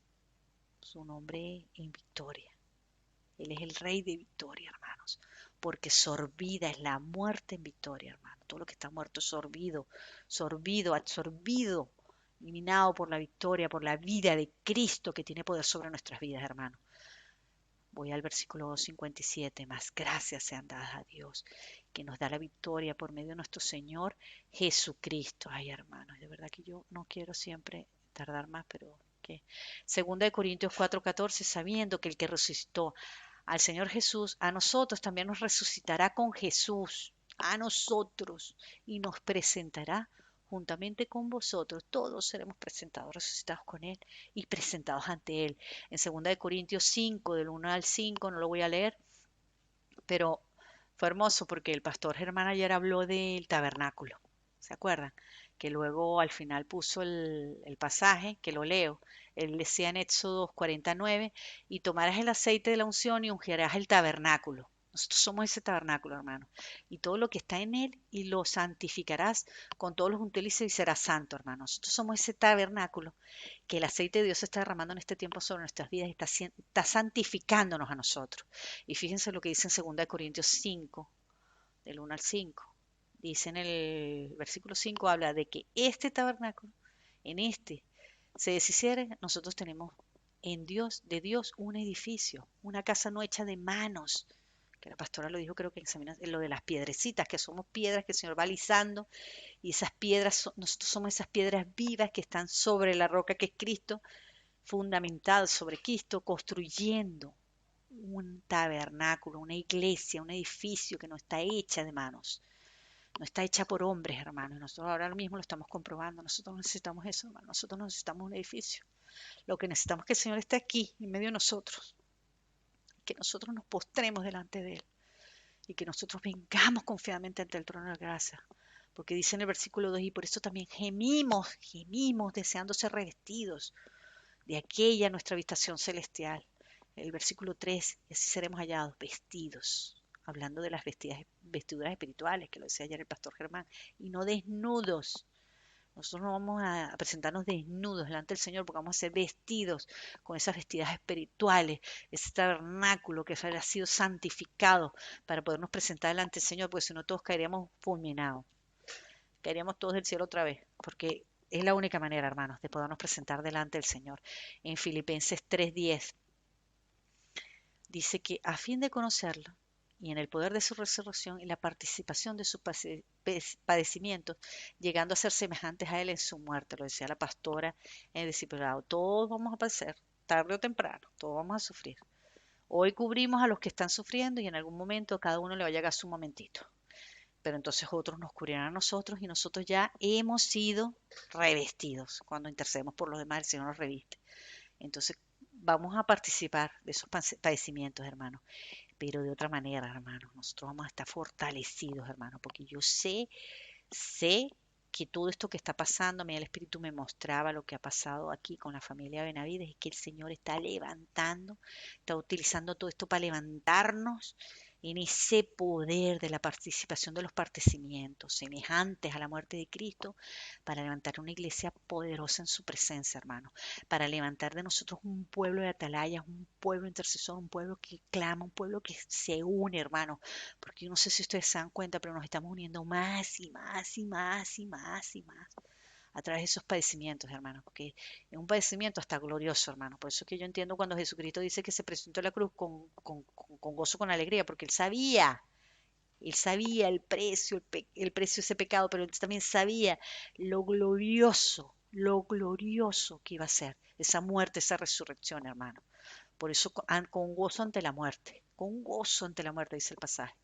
su nombre en victoria. Él es el rey de victoria, hermanos, porque sorbida es la muerte en victoria, hermano. Todo lo que está muerto es sorbido, sorbido, absorbido, eliminado por la victoria, por la vida de Cristo que tiene poder sobre nuestras vidas, hermano. Voy al versículo 57, más gracias sean dadas a Dios, que nos da la victoria por medio de nuestro Señor Jesucristo. Ay, hermanos, de verdad que yo no quiero siempre tardar más, pero que Segunda de Corintios 4:14, sabiendo que el que resucitó al Señor Jesús, a nosotros también nos resucitará con Jesús, a nosotros, y nos presentará juntamente con vosotros. Todos seremos presentados, resucitados con Él y presentados ante Él. En 2 Corintios 5, del 1 al 5, no lo voy a leer, pero fue hermoso porque el pastor Germán ayer habló del tabernáculo. ¿Se acuerdan? Que luego al final puso el pasaje, que lo leo. Él decía en Éxodo 49, y tomarás el aceite de la unción y ungirás el tabernáculo. Nosotros somos ese tabernáculo, hermano. Y todo lo que está en él, y lo santificarás con todos los utensilios y será santo, hermano. Nosotros somos ese tabernáculo que el aceite de Dios se está derramando en este tiempo sobre nuestras vidas y está santificándonos a nosotros. Y fíjense lo que dice en 2 Corintios 5, del 1 al 5. Dice en el versículo 5, habla de que este tabernáculo, en este se deshiciere, nosotros tenemos en Dios, de Dios, un edificio, una casa no hecha de manos, que la pastora lo dijo, creo que examina lo de las piedrecitas, que somos piedras que el Señor va alisando, y esas piedras, nosotros somos esas piedras vivas que están sobre la roca que es Cristo, fundamentadas sobre Cristo, construyendo un tabernáculo, una iglesia, un edificio que no está hecha de manos, no está hecha por hombres, hermanos. Nosotros ahora mismo lo estamos comprobando. Nosotros necesitamos eso, hermano. Nosotros necesitamos un edificio. Lo que necesitamos es que el Señor esté aquí, en medio de nosotros. Que nosotros nos postremos delante de Él. Y que nosotros vengamos confiadamente ante el trono de la gracia. Porque dice en el versículo 2, y por eso también gemimos, deseando ser revestidos de aquella nuestra habitación celestial. El versículo 3, y así seremos hallados, vestidos, hablando de las vestiduras espirituales, que lo decía ayer el pastor Germán, y no desnudos. Nosotros no vamos a presentarnos desnudos delante del Señor, porque vamos a ser vestidos con esas vestidas espirituales, ese tabernáculo que ha sido santificado para podernos presentar delante del Señor, porque si no todos caeríamos fulminados, caeríamos todos del cielo otra vez, porque es la única manera, hermanos, de podernos presentar delante del Señor. En Filipenses 3:10 dice que a fin de conocerlo y en el poder de su resurrección y la participación de sus padecimientos, llegando a ser semejantes a él en su muerte, lo decía la pastora en el discipulado, todos vamos a padecer, tarde o temprano, todos vamos a sufrir. Hoy cubrimos a los que están sufriendo y en algún momento cada uno le va a llegar su momentito. pero entonces otros nos cubrirán a nosotros y nosotros ya hemos sido revestidos. Cuando intercedemos por los demás, el Señor nos reviste. Entonces vamos a participar de esos padecimientos, hermanos, pero de otra manera, hermanos. Nosotros vamos a estar fortalecidos, hermanos, porque yo sé que todo esto que está pasando, el Espíritu me mostraba lo que ha pasado aquí con la familia Benavides, es que el Señor está levantando, está utilizando todo esto para levantarnos en ese poder de la participación de los partecimientos, semejantes a la muerte de Cristo, para levantar una iglesia poderosa en su presencia, hermano, para levantar de nosotros un pueblo de atalayas, un pueblo intercesor, un pueblo que clama, un pueblo que se une, hermano, porque yo no sé si ustedes se dan cuenta, pero nos estamos uniendo más y más y más y más y más a través de esos padecimientos, hermanos, porque es un padecimiento hasta glorioso, hermano. Por eso es que yo entiendo cuando Jesucristo dice que se presentó a la cruz con gozo, con alegría, porque él sabía el precio, el precio de ese pecado, pero él también sabía lo glorioso que iba a ser esa muerte, esa resurrección, hermano. Por eso con gozo ante la muerte, con gozo ante la muerte, dice el pasaje.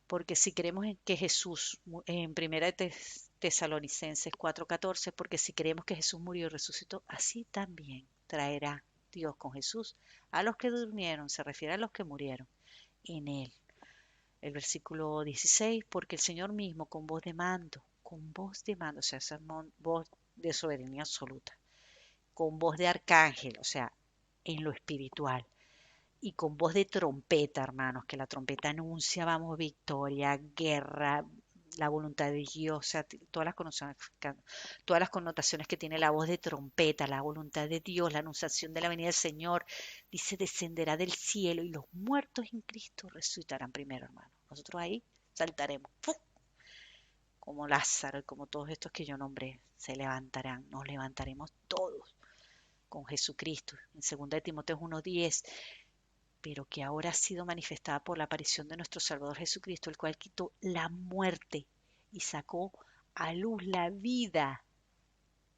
Porque si creemos en que Jesús, en primera de Tesalonicenses 4:14, porque si creemos que Jesús murió y resucitó, así también traerá Dios con Jesús a los que durmieron, se refiere a los que murieron en él. El versículo 16, porque el Señor mismo con voz de mando, o sea, esa voz de soberanía absoluta, con voz de arcángel, o sea, en lo espiritual, y con voz de trompeta, hermanos, que la trompeta anuncia, vamos, victoria, guerra, la voluntad de Dios, o sea, todas las connotaciones que tiene la voz de trompeta, la voluntad de Dios, la anunciación de la venida del Señor, dice, descenderá del cielo y los muertos en Cristo resucitarán primero, hermano. Nosotros ahí saltaremos, ¡pum! Como Lázaro y como todos estos que yo nombré, se levantarán, nos levantaremos todos con Jesucristo. En 2 de Timoteo 1:10, pero que ahora ha sido manifestada por la aparición de nuestro Salvador Jesucristo, el cual quitó la muerte y sacó a luz la vida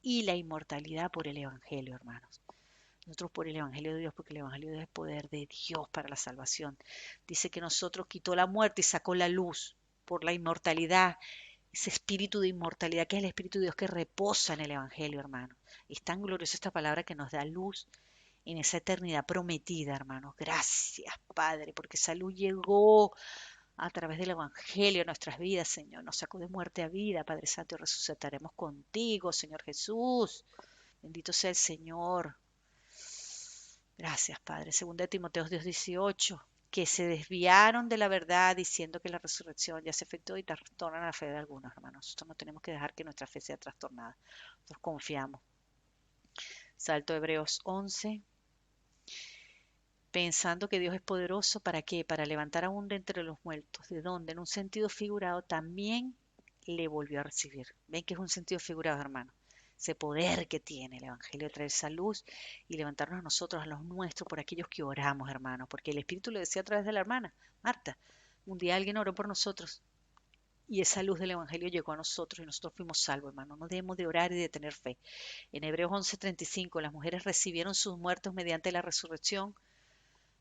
y la inmortalidad por el Evangelio, hermanos. Nosotros por el Evangelio de Dios, porque el Evangelio de Dios es poder de Dios para la salvación. Dice que nosotros quitó la muerte y sacó la luz por la inmortalidad, ese espíritu de inmortalidad que es el Espíritu de Dios que reposa en el Evangelio, hermano. Es tan gloriosa esta palabra que nos da luz en esa eternidad prometida, hermanos. Gracias, Padre, porque esa luz llegó a través del Evangelio a nuestras vidas, Señor. Nos sacó de muerte a vida, Padre Santo, y resucitaremos contigo, Señor Jesús. Bendito sea el Señor. Gracias, Padre. Segunda de Timoteo 2:18, que se desviaron de la verdad diciendo que la resurrección ya se efectuó y trastornan la fe de algunos, hermanos. Nosotros no tenemos que dejar que nuestra fe sea trastornada. Nosotros confiamos. Salto a Hebreos 11, pensando que Dios es poderoso, ¿para qué? Para levantar aún de entre los muertos, de donde en un sentido figurado también le volvió a recibir. ¿Ven que es un sentido figurado, hermano? Ese poder que tiene el Evangelio de traer esa luz y levantarnos a nosotros, a los nuestros, por aquellos que oramos, hermano. Porque el Espíritu le decía a través de la hermana, Marta, un día alguien oró por nosotros y esa luz del Evangelio llegó a nosotros y nosotros fuimos salvos, hermano. No debemos de orar y de tener fe. En Hebreos 11:35, las mujeres recibieron sus muertos mediante la resurrección.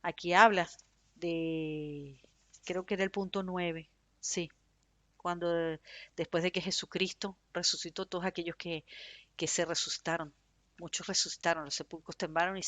Aquí habla de, creo que era el punto 9, sí, cuando después de que Jesucristo resucitó, todos aquellos que se resucitaron, muchos resucitaron, los sepulcros temblaron y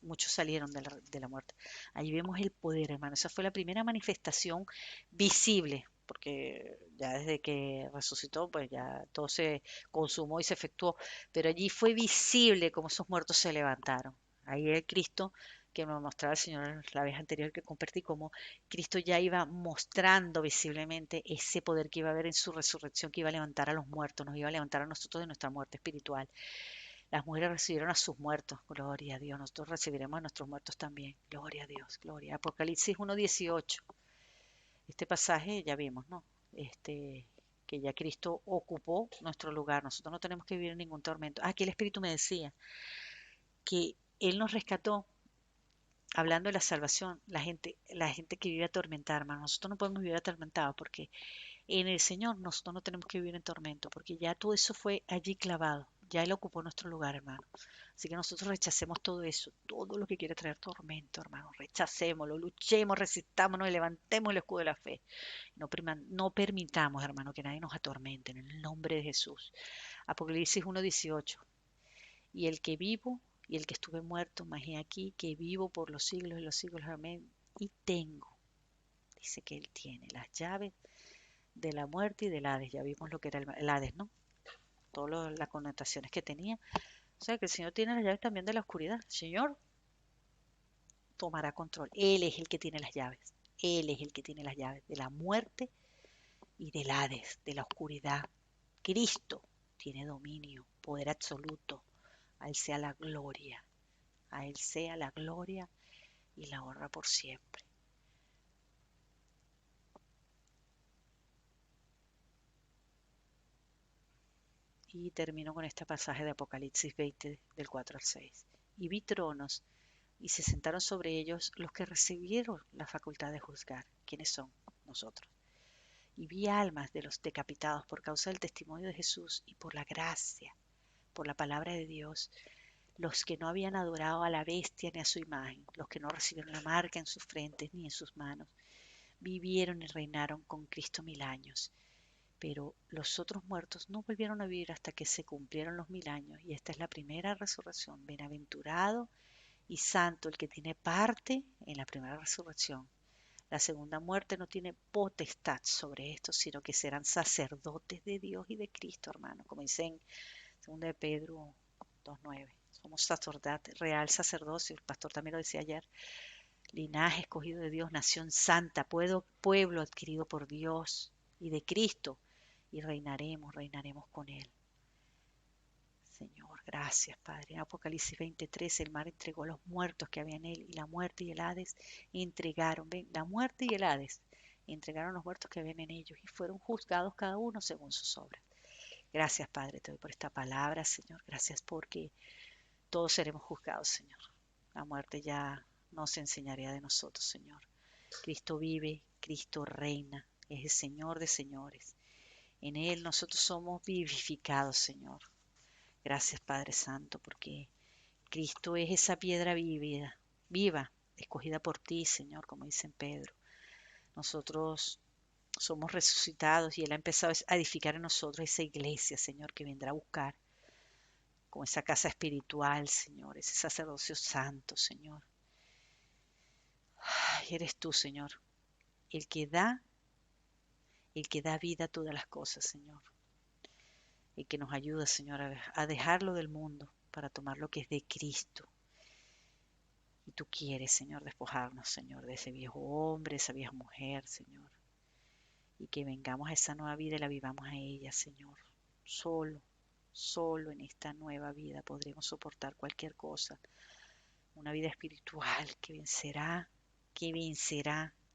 muchos salieron de la muerte. Ahí vemos el poder, hermano. Esa fue la primera manifestación visible, porque ya desde que resucitó, pues ya todo se consumó y se efectuó, pero allí fue visible cómo esos muertos se levantaron. Ahí el Cristo que me mostraba el Señor la vez anterior que compartí, cómo Cristo ya iba mostrando visiblemente ese poder que iba a haber en su resurrección, que iba a levantar a los muertos, nos iba a levantar a nosotros de nuestra muerte espiritual. Las mujeres recibieron a sus muertos, gloria a Dios, nosotros recibiremos a nuestros muertos también, gloria a Dios, gloria. Apocalipsis 1:18, este pasaje ya vimos, ¿no? Que ya Cristo ocupó nuestro lugar, nosotros no tenemos que vivir en ningún tormento. Aquí el Espíritu me decía que Él nos rescató. Hablando de la salvación, la gente que vive atormentada, hermano, nosotros no podemos vivir atormentados porque en el Señor nosotros no tenemos que vivir en tormento, porque ya todo eso fue allí clavado. Ya Él ocupó nuestro lugar, hermano. Así que nosotros rechacemos todo eso, todo lo que quiere traer tormento, hermano. Rechacémoslo, luchemos, resistámonos y levantemos el escudo de la fe. No permitamos, hermano, que nadie nos atormente en el nombre de Jesús. Apocalipsis 1:18. Y el que vivo y el que estuve muerto, mas he aquí que vivo por los siglos de los siglos. Amén. Y tengo, dice que Él tiene las llaves de la muerte y del Hades. Ya vimos lo que era el Hades, ¿no? Todas las connotaciones que tenía. O sea que el Señor tiene las llaves también de la oscuridad. El Señor tomará control. Él es el que tiene las llaves. Él es el que tiene las llaves de la muerte y del Hades, de la oscuridad. Cristo tiene dominio, poder absoluto. A Él sea la gloria. A Él sea la gloria y la honra por siempre. Y termino con este pasaje de Apocalipsis 20, del 4 al 6. Y vi tronos, y se sentaron sobre ellos los que recibieron la facultad de juzgar. ¿Quiénes son? Nosotros. Y vi almas de los decapitados por causa del testimonio de Jesús y por la gracia, por la palabra de Dios, los que no habían adorado a la bestia ni a su imagen, los que no recibieron la marca en sus frentes ni en sus manos, vivieron y reinaron con Cristo 1000 años. Pero los otros muertos no volvieron a vivir hasta que se cumplieron los 1000 años, y esta es la primera resurrección. Bienaventurado y santo el que tiene parte en la primera resurrección. La segunda muerte no tiene potestad sobre esto, sino que serán sacerdotes de Dios y de Cristo, hermano, como dice en 2 de Pedro 2:9. Somos sacerdote, real sacerdocio, el pastor también lo decía ayer, linaje escogido de Dios, nación santa, pueblo adquirido por Dios y de Cristo, y reinaremos con Él. Señor, gracias, Padre. En Apocalipsis 23, el mar entregó a los muertos que había en él, y la muerte y el Hades entregaron, ven, la muerte y el Hades entregaron a los muertos que habían en ellos, y fueron juzgados cada uno según sus obras. Gracias, Padre, te doy por esta palabra, Señor. Gracias porque todos seremos juzgados, Señor. La muerte ya no se enseñaría de nosotros, Señor. Cristo vive, Cristo reina, es el Señor de señores. En Él nosotros somos vivificados, Señor. Gracias, Padre Santo, porque Cristo es esa piedra viva, escogida por ti, Señor, como dice en Pedro. Nosotros somos resucitados y Él ha empezado a edificar en nosotros esa iglesia, Señor, que vendrá a buscar con esa casa espiritual, Señor, ese sacerdocio santo, Señor. Ay, eres tú, Señor, el que da, el que da vida a todas las cosas, Señor. El que nos ayuda, Señor, a dejarlo del mundo para tomar lo que es de Cristo. Y tú quieres, Señor, despojarnos, Señor, de ese viejo hombre, esa vieja mujer, Señor. Y que vengamos a esa nueva vida y la vivamos a ella, Señor. Solo en esta nueva vida podremos soportar cualquier cosa. Una vida espiritual que vencerá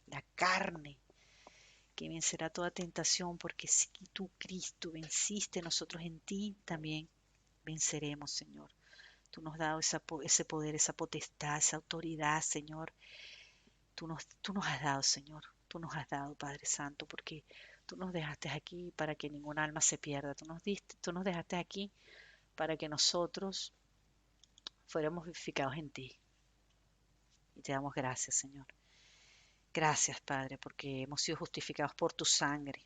la carne, que vencerá toda tentación, porque si tú, Cristo, venciste, nosotros en ti también venceremos, Señor. Tú nos has dado ese poder, esa potestad, esa autoridad, Señor. Tú nos has dado, Señor. Tú nos has dado, Padre Santo, porque tú nos dejaste aquí para que ningún alma se pierda. Tú nos dejaste aquí para que nosotros fuéramos vivificados en ti. Y te damos gracias, Señor. Gracias, Padre, porque hemos sido justificados por tu sangre.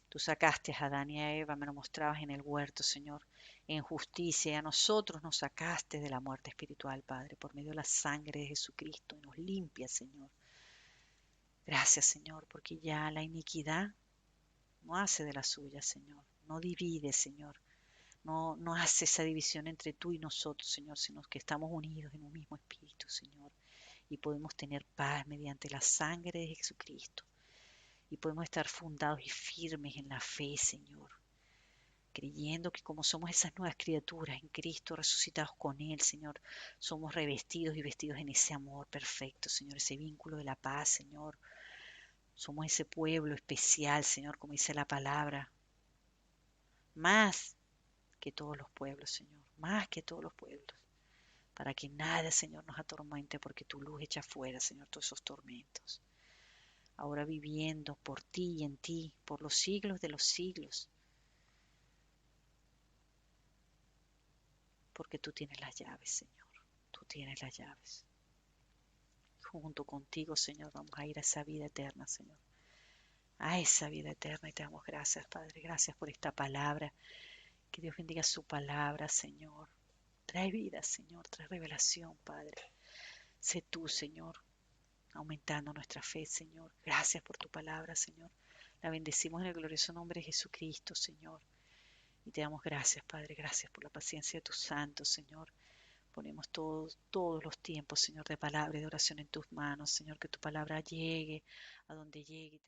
Tú sacaste a Adán y a Eva, me lo mostrabas en el huerto, Señor, en justicia, y a nosotros nos sacaste de la muerte espiritual, Padre, por medio de la sangre de Jesucristo, y nos limpia, Señor. Gracias, Señor, porque ya la iniquidad no hace de la suya, Señor, no divide, Señor, no hace esa división entre tú y nosotros, Señor, sino que estamos unidos en un mismo espíritu, Señor, y podemos tener paz mediante la sangre de Jesucristo. Y podemos estar fundados y firmes en la fe, Señor, creyendo que como somos esas nuevas criaturas en Cristo, resucitados con Él, Señor, somos revestidos y vestidos en ese amor perfecto, Señor, ese vínculo de la paz, Señor. Somos ese pueblo especial, Señor, como dice la palabra, más que todos los pueblos, Señor, más que todos los pueblos, para que nada, Señor, nos atormente, porque tu luz echa fuera, Señor, todos esos tormentos. Ahora viviendo por ti y en ti, por los siglos de los siglos. porque tú tienes las llaves, Señor. Tú tienes las llaves. Junto contigo, Señor, vamos a ir a esa vida eterna, Señor. A esa vida eterna y te damos gracias, Padre. Gracias por esta palabra. Que Dios bendiga su palabra, Señor. Trae vida, Señor. Trae revelación, Padre. Sé tú, Señor, aumentando nuestra fe, Señor. Gracias por tu palabra, Señor. La bendecimos en el glorioso nombre de Jesucristo, Señor. Y te damos gracias, Padre. Gracias por la paciencia de tus santos, Señor. Ponemos todos los tiempos, Señor, de palabra y de oración en tus manos, Señor. Que tu palabra llegue a donde llegue.